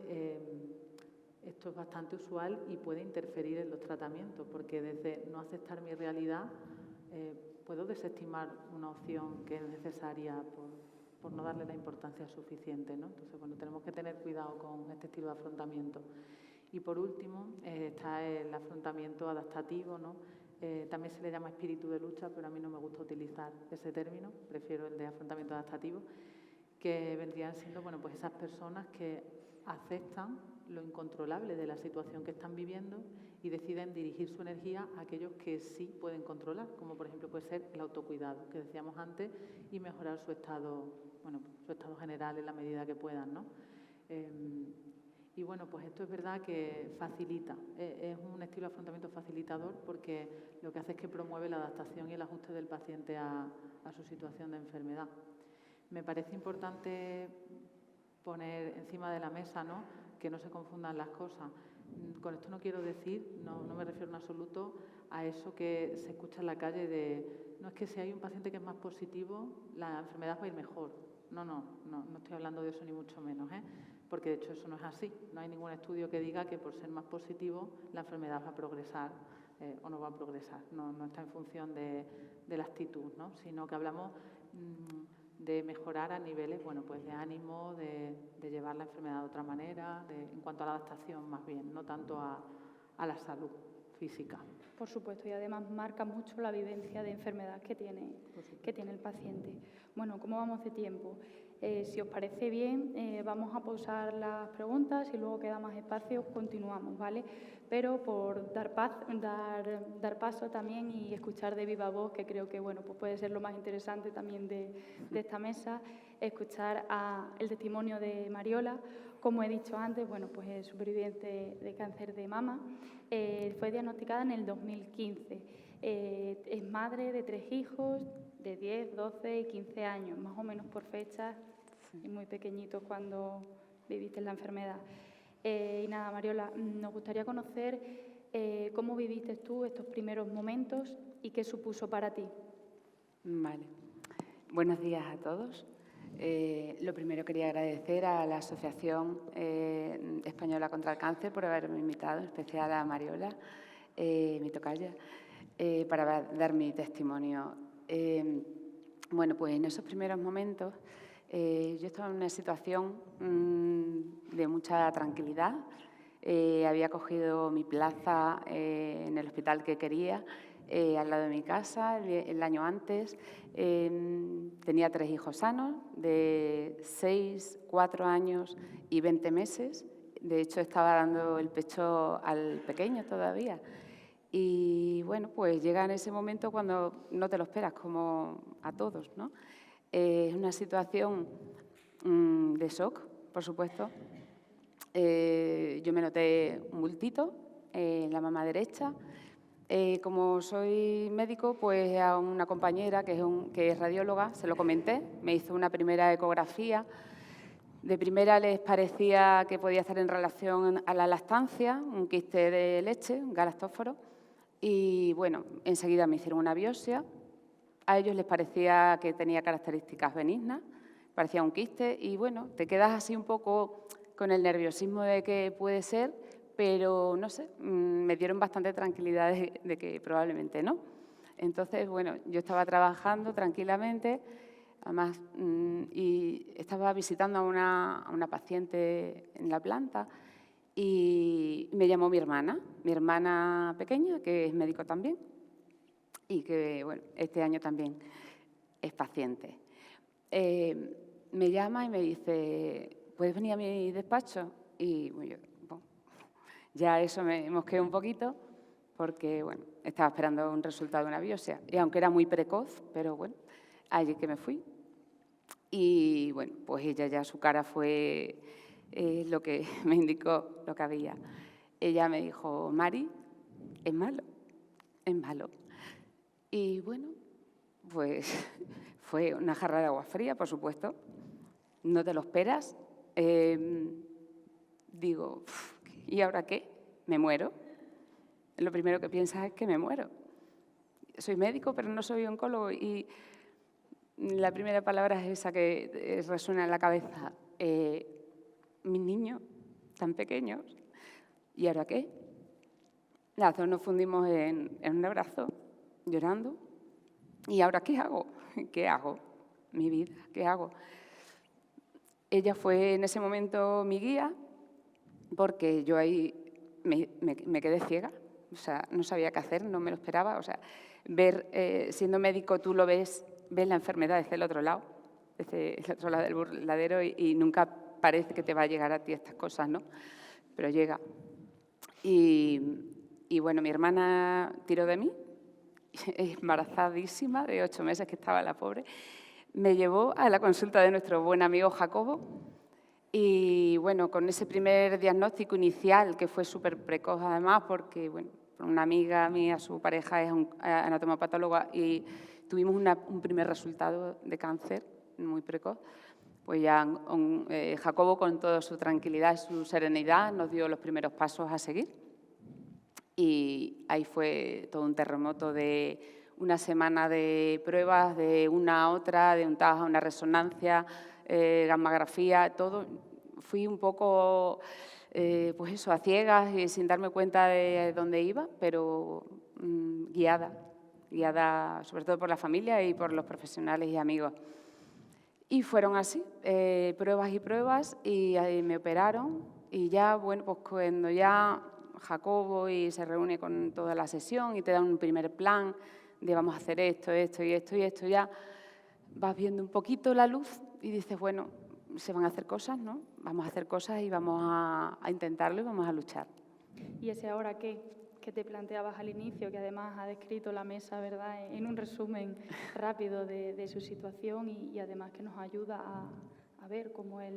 Speaker 4: esto es bastante usual y puede interferir en los tratamientos, porque desde no aceptar mi realidad puedo desestimar una opción que es necesaria por no darle la importancia suficiente, ¿no? Entonces, bueno, tenemos que tener cuidado con este estilo de afrontamiento. Y por último está el afrontamiento adaptativo, ¿no? También se le llama espíritu de lucha, pero a mí no me gusta utilizar ese término, prefiero el de afrontamiento adaptativo, que vendrían siendo, bueno, pues esas personas que aceptan lo incontrolable de la situación que están viviendo y deciden dirigir su energía a aquellos que sí pueden controlar, como por ejemplo puede ser el autocuidado, que decíamos antes, y mejorar su estado, bueno, su estado general en la medida que puedan, ¿no? Y bueno, pues esto es verdad que facilita, es un estilo de afrontamiento facilitador, porque lo que hace es que promueve la adaptación y el ajuste del paciente a su situación de enfermedad. Me parece importante poner encima de la mesa, ¿no?, que no se confundan las cosas. Con esto no quiero decir, no me refiero en absoluto a eso que se escucha en la calle de, no es que si hay un paciente que es más positivo, la enfermedad va a ir mejor. No estoy hablando de eso ni mucho menos, porque de hecho eso no es así. No hay ningún estudio que diga que por ser más positivo la enfermedad va a progresar o no va a progresar. No está en función de la actitud, ¿no?, sino que hablamos de mejorar a niveles, bueno, pues de ánimo, de llevar la enfermedad de otra manera, en cuanto a la adaptación más bien, no tanto a la salud física.
Speaker 2: Por supuesto, y además marca mucho la vivencia de enfermedad que tiene el paciente. Bueno, ¿cómo vamos de tiempo? Si os parece bien, vamos a pausar las preguntas y luego queda más espacio, continuamos, ¿vale? Pero por dar paso también y escuchar de viva voz, que creo que bueno, pues puede ser lo más interesante también de esta mesa, escuchar el testimonio de Mariola. Como he dicho antes, bueno, pues es superviviente de cáncer de mama. Fue diagnosticada en el 2015. Es madre de 3 hijos de 10, 12 y 15 años, más o menos por fechas, y muy pequeñitos cuando viviste la enfermedad. Y nada, Mariola, nos gustaría conocer cómo viviste tú estos primeros momentos y qué supuso para ti.
Speaker 6: Vale. Buenos días a todos. Lo primero quería agradecer a la Asociación Española contra el Cáncer por haberme invitado, en especial a Mariola, mi tocaya, para dar mi testimonio. Bueno, pues en esos primeros momentos yo estaba en una situación de mucha tranquilidad. Había cogido mi plaza en el hospital que quería, al lado de mi casa, el año antes. Tenía 3 hijos sanos, de 6, 4 años y 20 meses. De hecho, estaba dando el pecho al pequeño todavía. Y bueno, pues llega en ese momento cuando no te lo esperas, como a todos, ¿no? Es una situación de shock, por supuesto. Yo me noté un bultito en la mama derecha. Como soy médico, pues a una compañera que es radióloga se lo comenté, me hizo una primera ecografía. De primera les parecía que podía estar en relación a la lactancia, un quiste de leche, un galactóforo, y bueno, enseguida me hicieron una biopsia. A ellos les parecía que tenía características benignas, parecía un quiste, y bueno, te quedas así un poco con el nerviosismo de que puede ser, pero no sé, me dieron bastante tranquilidad de que probablemente no. Entonces, bueno, yo estaba trabajando tranquilamente, además, y estaba visitando a una paciente en la planta y me llamó mi hermana pequeña, que es médico también y que, bueno, este año también es paciente. Me llama y me dice, ¿puedes venir a mi despacho? Y bueno, ya eso me mosqueó un poquito porque, bueno, estaba esperando un resultado de una biopsia. Y aunque era muy precoz, pero bueno, allí que me fui. Y bueno, pues ella ya su cara fue lo que me indicó lo que había. Ella me dijo, Mari, es malo, es malo. Y bueno, pues fue una jarra de agua fría, por supuesto. No te lo esperas. Digo, ¿y ahora qué? ¿Me muero? Lo primero que piensas es que me muero. Soy médico, pero no soy oncólogo. Y la primera palabra es esa que resuena en la cabeza. Mis niños, tan pequeños. ¿Y ahora qué? Las dos nos fundimos en un abrazo, llorando. ¿Y ahora qué hago? ¿Qué hago? Mi vida, ¿qué hago? Ella fue en ese momento mi guía, porque yo ahí me quedé ciega. O sea, no sabía qué hacer, no me lo esperaba. O sea, siendo médico tú lo ves la enfermedad desde el otro lado, desde el otro lado del burladero y nunca parece que te va a llegar a ti estas cosas, ¿no? Pero llega. Y bueno, mi hermana tiró de mí, embarazadísima, de 8 meses que estaba la pobre. Me llevó a la consulta de nuestro buen amigo Jacobo y, bueno, con ese primer diagnóstico inicial, que fue súper precoz además, porque, bueno, una amiga mía, su pareja es anatomopatóloga y tuvimos un primer resultado de cáncer muy precoz, pues ya Jacobo, con toda su tranquilidad y su serenidad, nos dio los primeros pasos a seguir. Y ahí fue todo un terremoto de una semana de pruebas, de una a otra, de un TAG a una resonancia, gammagrafía, todo. Fui un poco, pues eso, a ciegas y sin darme cuenta de dónde iba, pero guiada sobre todo por la familia y por los profesionales y amigos. Y fueron así, pruebas y pruebas, y ahí me operaron. Y ya, bueno, pues cuando ya Jacobo y se reúne con toda la sesión y te da un primer plan de vamos a hacer esto, esto y esto y esto, ya vas viendo un poquito la luz y dices, bueno, se van a hacer cosas, ¿no? Vamos a hacer cosas y vamos a intentarlo y vamos a luchar.
Speaker 2: ¿Y ese ahora qué? Que te planteabas al inicio, que además ha descrito la mesa, ¿verdad?, en un resumen rápido de su situación y además que nos ayuda a ver cómo es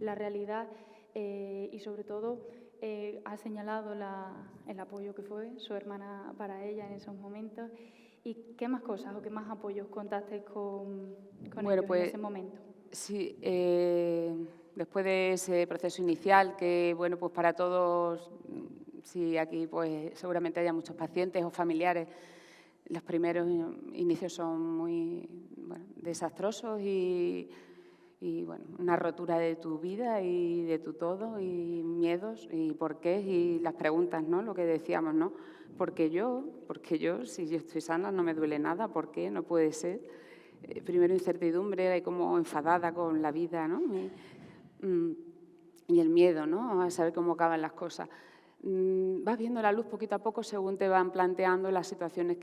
Speaker 2: la realidad y sobre todo ha señalado el apoyo que fue su hermana para ella en esos momentos. ¿Y qué más cosas o qué más apoyos contasteis con ellos en ese momento?
Speaker 6: Sí, después de ese proceso inicial que, bueno, pues para todos, sí, aquí pues seguramente haya muchos pacientes o familiares, los primeros inicios son muy desastrosos y bueno, una rotura de tu vida y de tu todo y miedos y por qué y las preguntas, ¿no? Lo que decíamos, ¿no? ¿Por qué yo? Si yo estoy sana no me duele nada, ¿por qué? No puede ser. Primero incertidumbre, como enfadada con la vida, ¿no? Y el miedo, ¿no? A saber cómo acaban las cosas. Vas viendo la luz poquito a poco según te van planteando las situaciones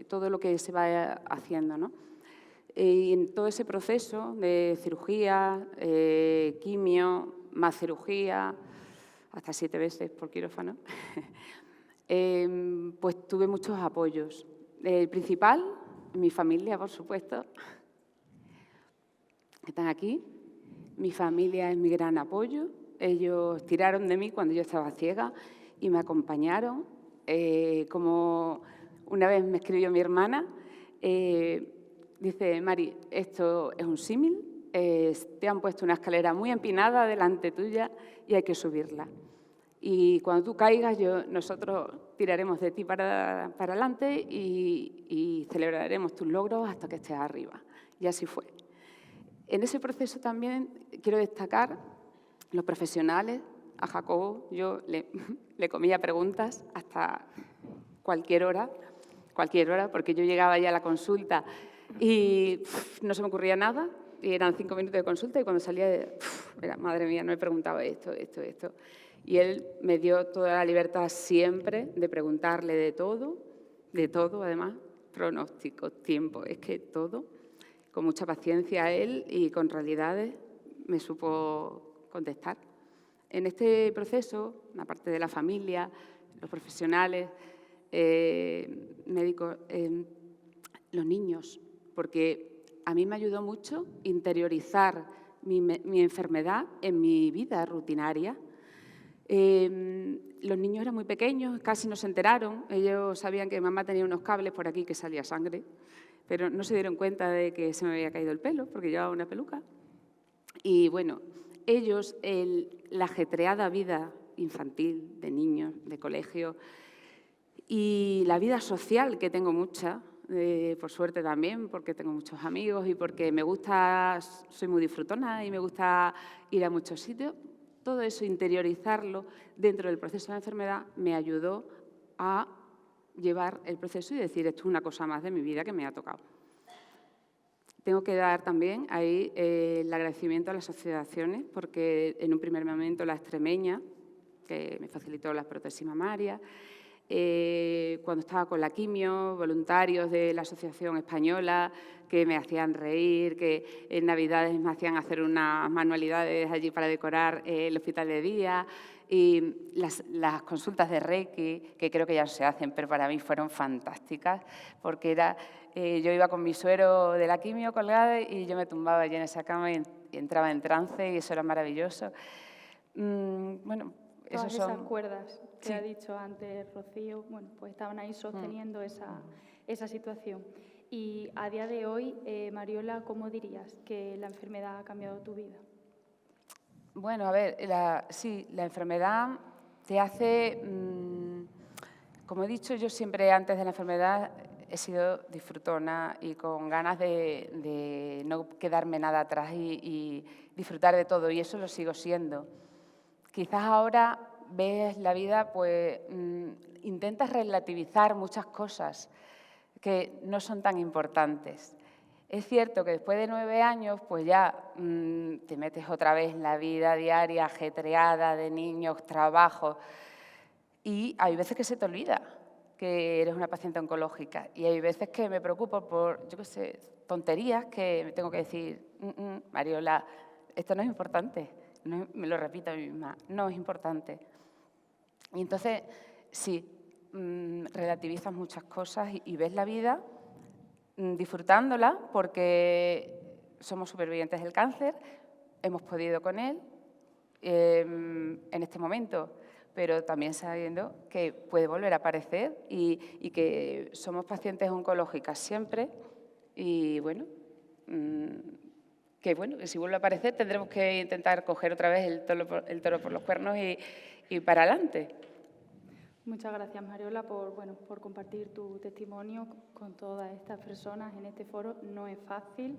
Speaker 6: todo lo que se va haciendo, ¿no? Y en todo ese proceso de cirugía, quimio, más cirugía, hasta 7 veces por quirófano, pues tuve muchos apoyos. El principal, mi familia, por supuesto, que están aquí. Mi familia es mi gran apoyo. Ellos tiraron de mí cuando yo estaba ciega y me acompañaron. Como una vez me escribió mi hermana, dice, Mari, esto es un símil, te han puesto una escalera muy empinada delante tuya y hay que subirla. Y cuando tú caigas, nosotros tiraremos de ti para adelante y celebraremos tus logros hasta que estés arriba. Y así fue. En ese proceso también quiero destacar los profesionales. A Jacobo yo le comía preguntas hasta cualquier hora, porque yo llegaba ya a la consulta y no se me ocurría nada, y eran 5 minutos de consulta y cuando salía, era, madre mía, no he preguntado esto. Y él me dio toda la libertad siempre de preguntarle de todo además, pronósticos, tiempo, es que todo, con mucha paciencia a él y con realidades me supo contestar. En este proceso, aparte de la familia, los profesionales, médicos, los niños, porque a mí me ayudó mucho interiorizar mi enfermedad en mi vida rutinaria. Los niños eran muy pequeños, casi no se enteraron. Ellos sabían que mamá tenía unos cables por aquí que salía sangre, pero no se dieron cuenta de que se me había caído el pelo porque llevaba una peluca. Y bueno, ellos, la ajetreada vida infantil, de niños, de colegio, y la vida social, que tengo mucha, por suerte también, porque tengo muchos amigos y porque me gusta, soy muy disfrutona y me gusta ir a muchos sitios. Todo eso, interiorizarlo dentro del proceso de la enfermedad, me ayudó a llevar el proceso y decir, esto es una cosa más de mi vida que me ha tocado. Tengo que dar también ahí el agradecimiento a las asociaciones, porque en un primer momento la Extremeña, que me facilitó las prótesis mamarias, cuando estaba con la quimio, voluntarios de la Asociación Española que me hacían reír, que en Navidades me hacían hacer unas manualidades allí para decorar el hospital de día, y las consultas de Reiki, que creo que ya no se hacen, pero para mí fueron fantásticas, porque yo iba con mi suero de la quimio colgada y yo me tumbaba allí en esa cama y entraba en trance y eso era maravilloso. Bueno,
Speaker 2: todas esas cuerdas que
Speaker 6: sí.
Speaker 2: ha dicho antes Rocío, bueno, pues estaban ahí sosteniendo esa situación. Y a día de hoy, Mariola, ¿cómo dirías que la enfermedad ha cambiado tu vida?
Speaker 6: Bueno, a ver, sí, la enfermedad te hace, como he dicho, yo siempre antes de la enfermedad he sido disfrutona y con ganas de no quedarme nada atrás y disfrutar de todo, y eso lo sigo siendo. Quizás ahora ves la vida, pues intentas relativizar muchas cosas que no son tan importantes. Es cierto que después de 9 años, pues ya te metes otra vez en la vida diaria ajetreada de niños, trabajo, Y hay veces que se te olvida que eres una paciente oncológica y hay veces que me preocupo por, yo qué sé, tonterías que me tengo que decir, Mariola, esto no es importante, me lo repito a mí misma, no es importante. Y entonces, sí, relativizas muchas cosas y ves la vida disfrutándola porque somos supervivientes del cáncer, hemos podido con él en este momento, pero también sabiendo que puede volver a aparecer y que somos pacientes oncológicas siempre y bueno, que si vuelve a aparecer tendremos que intentar coger otra vez el toro por los cuernos y para adelante.
Speaker 2: Muchas gracias, Mariola, por compartir tu testimonio con todas estas personas en este foro. No es fácil,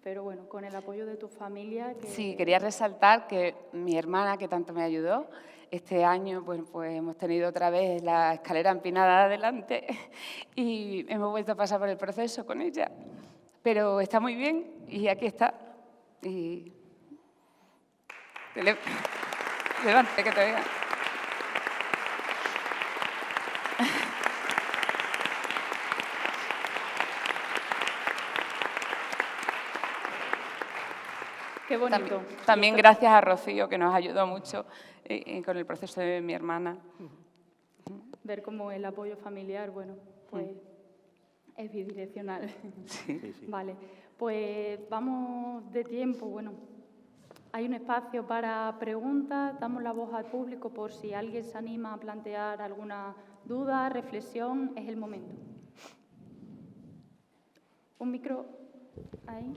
Speaker 2: pero bueno, con el apoyo de tu familia...
Speaker 6: Sí, quería resaltar que mi hermana, que tanto me ayudó, este año pues hemos tenido otra vez la escalera empinada adelante y hemos vuelto a pasar por el proceso con ella. Pero está muy bien y aquí está. Y... Levante, que te vean.
Speaker 2: Qué bonito.
Speaker 6: También gracias a Rocío, que nos ayudó mucho con el proceso de mi hermana.
Speaker 2: Ver cómo el apoyo familiar, pues es bidireccional.
Speaker 3: Sí.
Speaker 2: Vale, pues vamos de tiempo. Hay un espacio para preguntas, damos la voz al público por si alguien se anima a plantear alguna duda, reflexión, es el momento. Un micro ahí.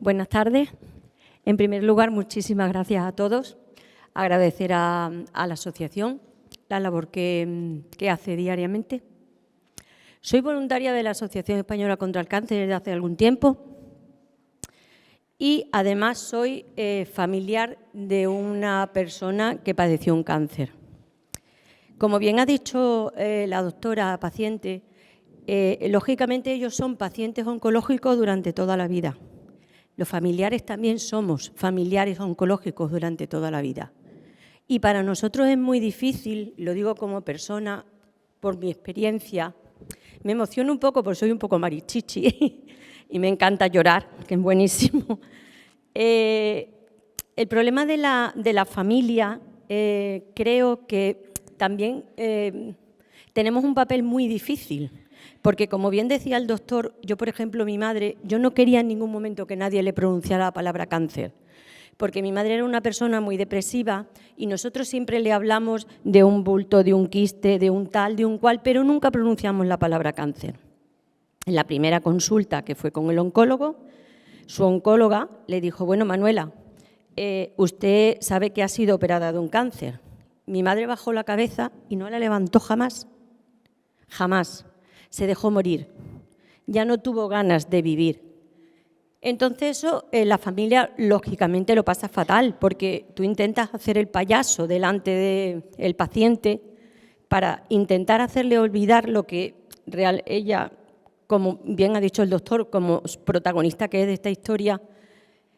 Speaker 7: Buenas tardes. En primer lugar, muchísimas gracias a todos. Agradecer a la asociación la labor que hace diariamente. Soy voluntaria de la Asociación Española contra el Cáncer desde hace algún tiempo y además soy familiar de una persona que padeció un cáncer. Como bien ha dicho la doctora paciente, lógicamente ellos son pacientes oncológicos durante toda la vida. Los familiares también somos familiares oncológicos durante toda la vida. Y para nosotros es muy difícil, lo digo como persona, por mi experiencia, me emociono un poco porque soy un poco marichichi y me encanta llorar, que es buenísimo. El problema de la familia, creo que también tenemos un papel muy difícil. Porque, como bien decía el doctor, yo, por ejemplo, mi madre, yo no quería en ningún momento que nadie le pronunciara la palabra cáncer, porque mi madre era una persona muy depresiva y nosotros siempre le hablamos de un bulto, de un quiste, de un tal, de un cual, pero nunca pronunciamos la palabra cáncer. En la primera consulta, que fue con el oncólogo, su oncóloga le dijo, bueno, Manuela, usted sabe que ha sido operada de un cáncer. Mi madre bajó la cabeza y no la levantó jamás, jamás. Se dejó morir, ya no tuvo ganas de vivir. Entonces eso, la familia lógicamente lo pasa fatal, porque tú intentas hacer el payaso delante del paciente para intentar hacerle olvidar lo que ella, como bien ha dicho el doctor, como protagonista que es de esta historia,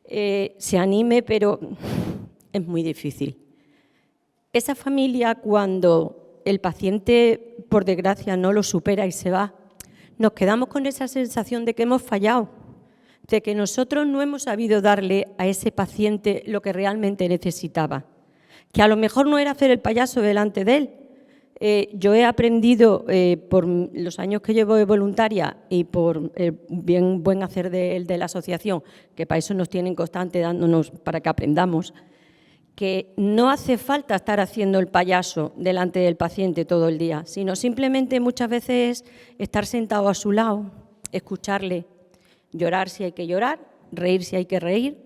Speaker 7: se anime, pero es muy difícil. Esa familia, cuando el paciente, por desgracia, no lo supera y se va, nos quedamos con esa sensación de que hemos fallado, de que nosotros no hemos sabido darle a ese paciente lo que realmente necesitaba, que a lo mejor no era hacer el payaso delante de él. Yo he aprendido, por los años que llevo de voluntaria y por el buen hacer de la asociación, que para eso nos tienen constante dándonos para que aprendamos, que no hace falta estar haciendo el payaso delante del paciente todo el día, sino simplemente muchas veces estar sentado a su lado, escucharle, llorar si hay que llorar, reír si hay que reír,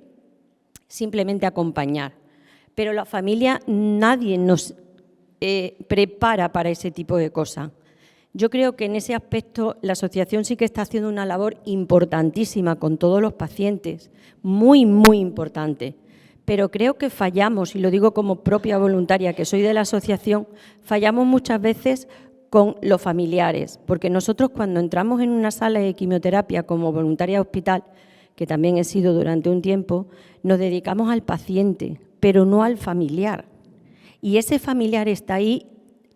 Speaker 7: simplemente acompañar. Pero la familia, nadie nos prepara para ese tipo de cosas. Yo creo que en ese aspecto la asociación sí que está haciendo una labor importantísima con todos los pacientes, muy, muy importante. Pero creo que fallamos, y lo digo como propia voluntaria que soy de la asociación, fallamos muchas veces con los familiares, porque nosotros cuando entramos en una sala de quimioterapia como voluntaria de hospital, que también he sido durante un tiempo, nos dedicamos al paciente, pero no al familiar. Y ese familiar está ahí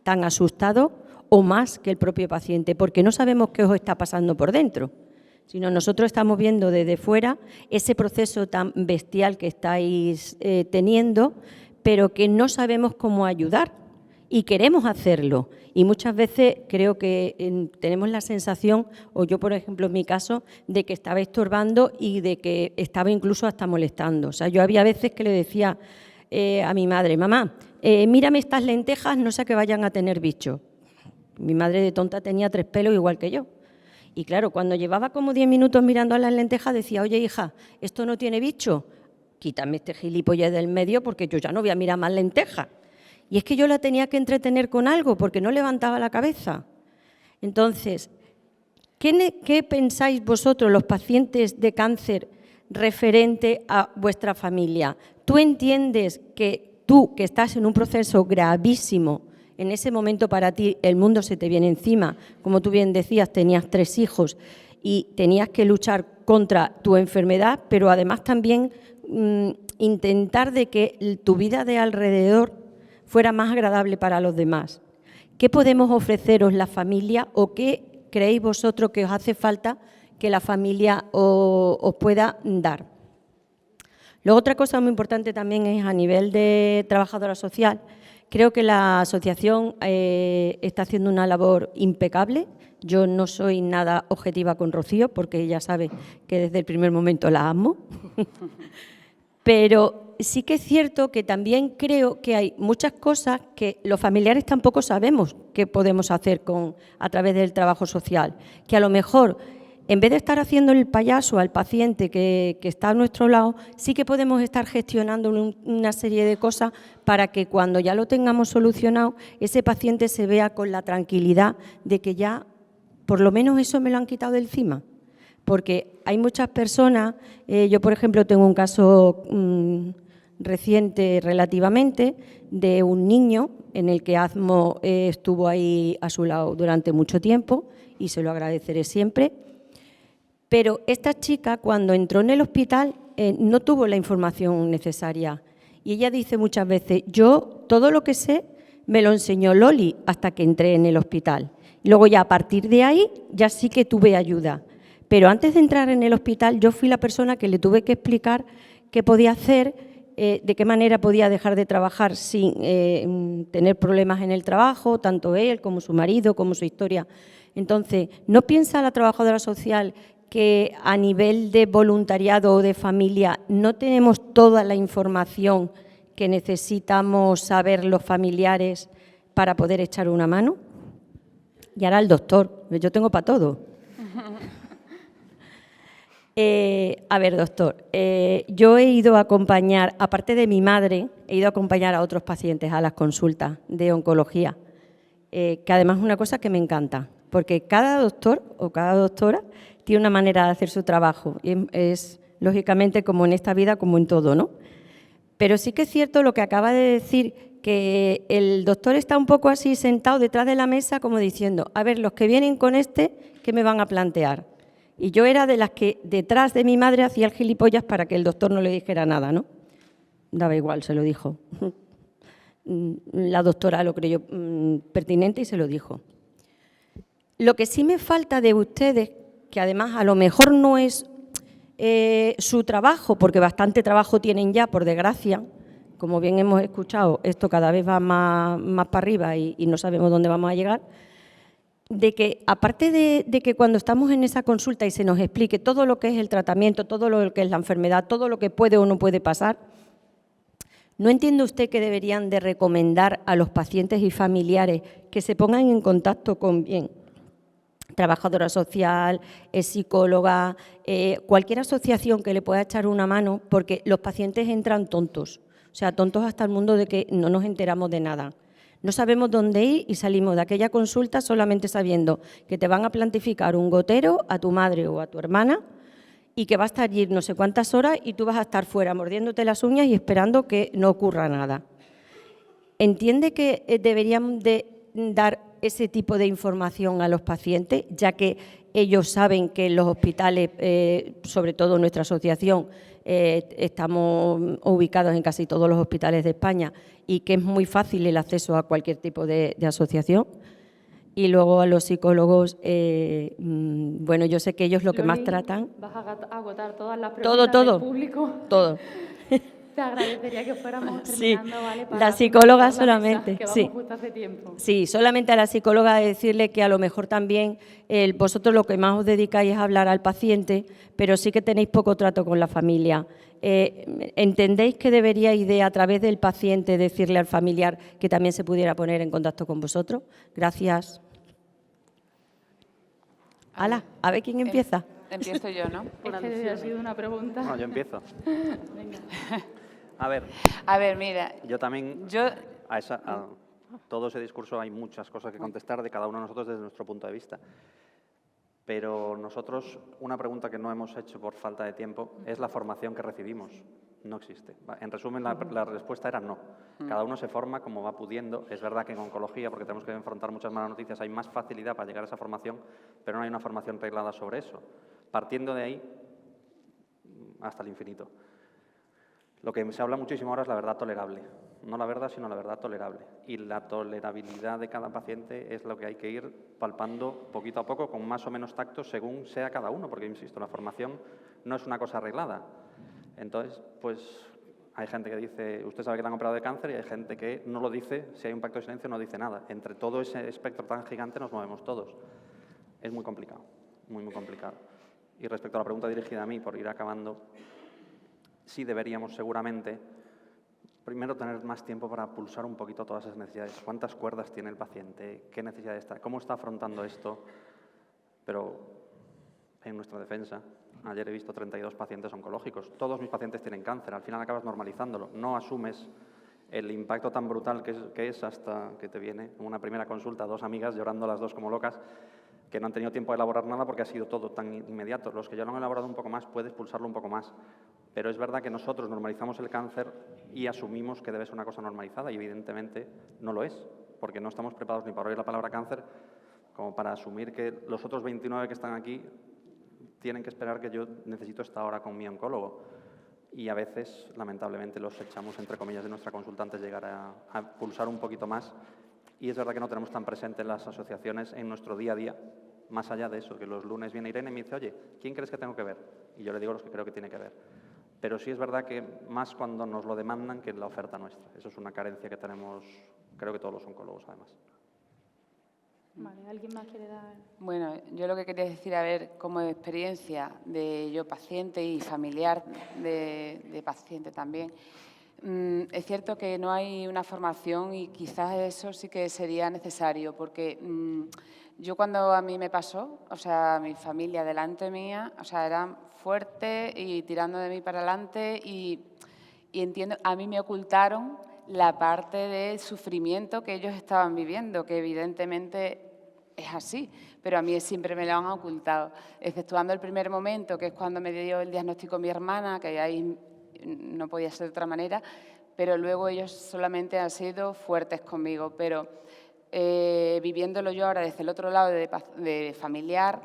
Speaker 7: tan asustado o más que el propio paciente, porque no sabemos qué os está pasando por dentro, sino nosotros estamos viendo desde fuera ese proceso tan bestial que estáis teniendo, pero que no sabemos cómo ayudar y queremos hacerlo. Y muchas veces creo que tenemos la sensación, o yo, por ejemplo, en mi caso, de que estaba estorbando y de que estaba incluso hasta molestando. O sea, yo había veces que le decía a mi madre, mamá, mírame estas lentejas, no sé que vayan a tener bicho. Mi madre de tonta tenía 3 pelos igual que yo. Y claro, cuando llevaba como 10 minutos mirando a las lentejas, decía, oye, hija, ¿esto no tiene bicho? Quítame este gilipollez del medio porque yo ya no voy a mirar más lentejas. Y es que yo la tenía que entretener con algo porque no levantaba la cabeza. Entonces, ¿qué pensáis vosotros, los pacientes de cáncer, referente a vuestra familia? ¿Tú entiendes que tú, que estás en un proceso gravísimo, en ese momento para ti el mundo se te viene encima? Como tú bien decías, tenías 3 hijos y tenías que luchar contra tu enfermedad, pero además también intentar de que tu vida de alrededor fuera más agradable para los demás. ¿Qué podemos ofreceros la familia o qué creéis vosotros que os hace falta que la familia os pueda dar? Luego, otra cosa muy importante también es a nivel de trabajadora social. Creo que la asociación está haciendo una labor impecable. Yo no soy nada objetiva con Rocío porque ella sabe que desde el primer momento la amo. Pero sí que es cierto que también creo que hay muchas cosas que los familiares tampoco sabemos que podemos hacer a través del trabajo social. Que a lo mejor, en vez de estar haciendo el payaso al paciente que está a nuestro lado, sí que podemos estar gestionando una serie de cosas para que cuando ya lo tengamos solucionado, ese paciente se vea con la tranquilidad de que ya, por lo menos eso me lo han quitado de encima. Porque hay muchas personas, yo por ejemplo tengo un caso reciente relativamente de un niño en el que AZMO estuvo ahí a su lado durante mucho tiempo y se lo agradeceré siempre. Pero esta chica cuando entró en el hospital no tuvo la información necesaria y ella dice muchas veces, yo todo lo que sé me lo enseñó Loli hasta que entré en el hospital. Y luego ya a partir de ahí ya sí que tuve ayuda. Pero antes de entrar en el hospital yo fui la persona que le tuve que explicar qué podía hacer, de qué manera podía dejar de trabajar sin tener problemas en el trabajo, tanto él como su marido, como su historia. Entonces, ¿no piensa la trabajadora social que a nivel de voluntariado o de familia no tenemos toda la información que necesitamos saber los familiares para poder echar una mano? Y ahora el doctor, yo tengo para todo. A ver, doctor, yo he ido a acompañar, aparte de mi madre, he ido a acompañar a otros pacientes a las consultas de oncología, que además es una cosa que me encanta, porque cada doctor o cada doctora tiene una manera de hacer su trabajo y es lógicamente como en esta vida, como en todo, ¿no? Pero sí que es cierto lo que acaba de decir, que el doctor está un poco así sentado detrás de la mesa como diciendo, a ver, los que vienen con ¿qué me van a plantear? Y yo era de las que detrás de mi madre hacía el gilipollas para que el doctor no le dijera nada, ¿no? Daba igual, se lo dijo. La doctora lo creyó pertinente y se lo dijo. Lo que sí me falta de ustedes, que además a lo mejor no es su trabajo, porque bastante trabajo tienen ya, por desgracia, como bien hemos escuchado, esto cada vez va más para arriba y no sabemos dónde vamos a llegar, de que aparte de que cuando estamos en esa consulta y se nos explique todo lo que es el tratamiento, todo lo que es la enfermedad, todo lo que puede o no puede pasar, ¿no entiende usted que deberían de recomendar a los pacientes y familiares que se pongan en contacto con bien trabajadora social, psicóloga, cualquier asociación que le pueda echar una mano? Porque los pacientes entran tontos, o sea, tontos hasta el mundo de que no nos enteramos de nada. No sabemos dónde ir y salimos de aquella consulta solamente sabiendo que te van a plantificar un gotero a tu madre o a tu hermana y que va a estar allí no sé cuántas horas y tú vas a estar fuera mordiéndote las uñas y esperando que no ocurra nada. ¿Entiende que deberían de dar ese tipo de información a los pacientes, ya que ellos saben que en los hospitales, sobre todo nuestra asociación, estamos ubicados en casi todos los hospitales de España y que es muy fácil el acceso a cualquier tipo de asociación. Y luego a los psicólogos, bueno, yo sé que ellos lo que más tratan…
Speaker 2: ¿Vas a agotar todas las preguntas del público?
Speaker 7: Todo.
Speaker 2: Te agradecería que fuéramos
Speaker 7: Sí,
Speaker 2: terminando, ¿vale?
Speaker 7: la psicóloga solamente,
Speaker 2: mesa, que
Speaker 7: sí.
Speaker 2: vamos justo hace tiempo.
Speaker 7: Sí, solamente a la psicóloga decirle que a lo mejor también vosotros lo que más os dedicáis es hablar al paciente, pero sí que tenéis poco trato con la familia. ¿Entendéis que deberíais a través del paciente decirle al familiar que también se pudiera poner en contacto con vosotros? Gracias. ¡Hala! A ver quién empieza.
Speaker 6: Empiezo yo, ¿no?
Speaker 2: Es que ha sido una pregunta.
Speaker 3: Bueno, yo empiezo.
Speaker 2: Venga.
Speaker 3: A ver,
Speaker 6: mira,
Speaker 3: yo también,
Speaker 6: yo
Speaker 3: a todo ese discurso hay muchas cosas que contestar de cada uno de nosotros desde nuestro punto de vista. Pero nosotros, una pregunta que no hemos hecho por falta de tiempo es la formación que recibimos. No existe. En resumen, la respuesta era no. Cada uno se forma como va pudiendo. Es verdad que en oncología, porque tenemos que enfrentar muchas malas noticias, hay más facilidad para llegar a esa formación, pero no hay una formación reglada sobre eso. Partiendo de ahí, hasta el infinito. Lo que se habla muchísimo ahora es la verdad tolerable. No la verdad, sino la verdad tolerable. Y la tolerabilidad de cada paciente es lo que hay que ir palpando poquito a poco, con más o menos tacto, según sea cada uno, porque, insisto, la formación no es una cosa arreglada. Entonces, pues hay gente que dice, usted sabe que le han operado de cáncer, y hay gente que no lo dice, si hay un pacto de silencio no dice nada. Entre todo ese espectro tan gigante nos movemos todos. Es muy complicado, muy complicado. Y respecto a la pregunta dirigida a mí, por ir acabando, sí deberíamos seguramente primero tener más tiempo para pulsar un poquito todas esas necesidades. ¿Cuántas cuerdas tiene el paciente? ¿Qué necesidad está? ¿Cómo está afrontando esto? Pero en nuestra defensa, ayer he visto 32 pacientes oncológicos. Todos mis pacientes tienen cáncer. Al final acabas normalizándolo. No asumes el impacto tan brutal que es hasta que te viene una primera consulta, 2 amigas llorando las 2 como locas, que no han tenido tiempo de elaborar nada porque ha sido todo tan inmediato. Los que ya lo han elaborado un poco más, puedes pulsarlo un poco más. Pero es verdad que nosotros normalizamos el cáncer y asumimos que debe ser una cosa normalizada y evidentemente no lo es, porque no estamos preparados ni para oír la palabra cáncer como para asumir que los otros 29 que están aquí tienen que esperar que yo necesito esta hora con mi oncólogo. Y a veces, lamentablemente, los echamos, entre comillas, de nuestra consulta antes de llegar a pulsar un poquito más. Y es verdad que no tenemos tan presentes las asociaciones en nuestro día a día, más allá de eso, que los lunes viene Irene y me dice, oye, ¿quién crees que tengo que ver? Y yo le digo los que creo que tiene que ver. Pero sí es verdad que más cuando nos lo demandan que la oferta nuestra. Eso es una carencia que tenemos, creo que todos los oncólogos, además.
Speaker 2: Vale, ¿alguien más quiere dar?
Speaker 6: Bueno, yo lo que quería decir, a ver, como experiencia de yo paciente y familiar de paciente también, es cierto que no hay una formación y quizás eso sí que sería necesario, porque yo cuando a mí me pasó, o sea, mi familia delante mía, o sea, eran fuertes y tirando de mí para adelante y entiendo, a mí me ocultaron la parte del sufrimiento que ellos estaban viviendo, que evidentemente es así, pero a mí siempre me lo han ocultado, exceptuando el primer momento, que es cuando me dio el diagnóstico mi hermana, que ahí no podía ser de otra manera, pero luego ellos solamente han sido fuertes conmigo, pero viviéndolo yo ahora desde el otro lado de familiar,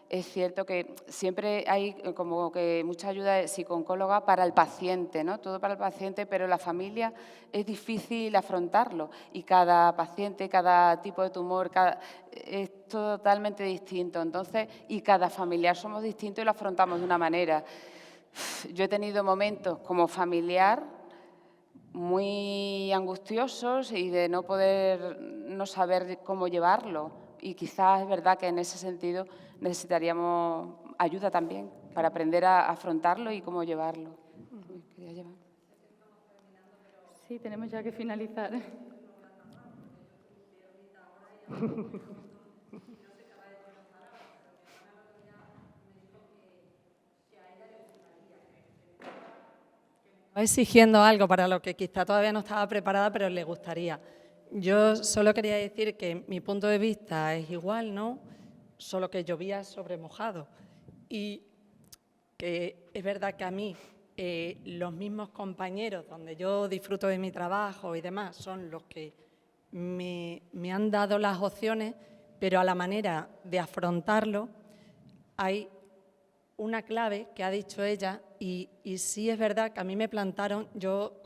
Speaker 6: es cierto que siempre hay como que mucha ayuda de psicooncóloga para el paciente, ¿no? Todo para el paciente, pero la familia es difícil afrontarlo y cada paciente, cada tipo de tumor, es totalmente distinto. Entonces, y cada familiar somos distintos y lo afrontamos de una manera. Yo he tenido momentos como familiar muy angustiosos y de no poder, no saber cómo llevarlo. Y quizás es verdad que en ese sentido necesitaríamos ayuda también para aprender a afrontarlo y cómo llevarlo.
Speaker 2: Sí, tenemos ya que finalizar.
Speaker 8: Exigiendo algo para lo que quizá todavía no estaba preparada, pero le gustaría. Yo solo quería decir que mi punto de vista es igual, ¿no? Solo que llovía sobre mojado. Y que es verdad que a mí los mismos compañeros donde yo disfruto de mi trabajo y demás son los que me han dado las opciones, pero a la manera de afrontarlo hay una clave que ha dicho ella y sí es verdad que a mí me plantaron, yo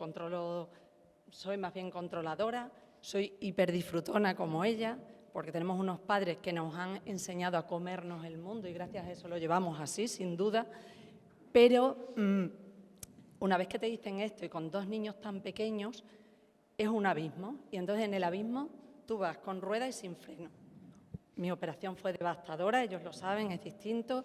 Speaker 8: soy más bien controladora, soy hiperdisfrutona como ella, porque tenemos unos padres que nos han enseñado a comernos el mundo y gracias a eso lo llevamos así, sin duda, pero una vez que te dicen esto y con 2 niños tan pequeños, es un abismo y entonces en el abismo tú vas con ruedas y sin freno. Mi operación fue devastadora, ellos lo saben, es distinto,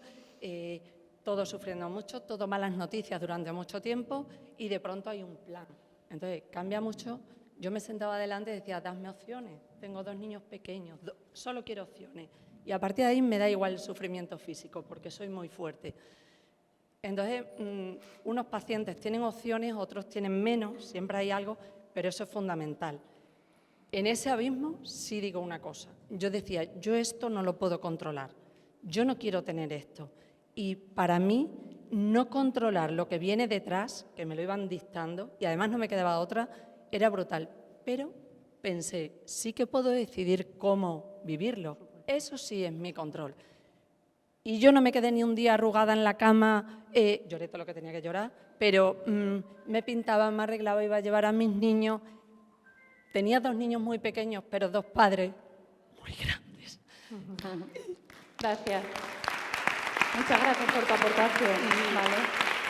Speaker 8: todos sufriendo mucho, todo malas noticias durante mucho tiempo y de pronto hay un plan. Entonces cambia mucho. Yo me sentaba adelante y decía, dame opciones, tengo 2 niños pequeños, solo quiero opciones. Y a partir de ahí me da igual el sufrimiento físico porque soy muy fuerte. Entonces, unos pacientes tienen opciones, otros tienen menos, siempre hay algo, pero eso es fundamental. En ese abismo sí digo una cosa, yo decía, yo esto no lo puedo controlar, yo no quiero tener esto. Y para mí, no controlar lo que viene detrás, que me lo iban dictando, y además no me quedaba otra, era brutal. Pero pensé, sí que puedo decidir cómo vivirlo, eso sí es mi control. Y yo no me quedé ni un día arrugada en la cama, lloré todo lo que tenía que llorar, pero me pintaba, me arreglaba, iba a llevar a mis niños. Tenía 2 niños muy pequeños, pero 2 padres muy grandes.
Speaker 2: Gracias. Muchas gracias por tu aportación. Vale.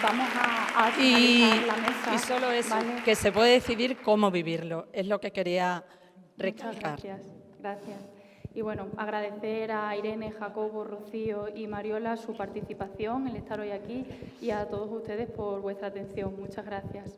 Speaker 2: Vamos a finalizar la mesa.
Speaker 8: Y solo eso,
Speaker 2: ¿vale?
Speaker 8: que se puede decidir cómo vivirlo, es lo que quería recalcar.
Speaker 2: Muchas gracias. Y bueno, agradecer a Irene, Jacobo, Rocío y Mariola su participación, el estar hoy aquí y a todos ustedes por vuestra atención. Muchas gracias.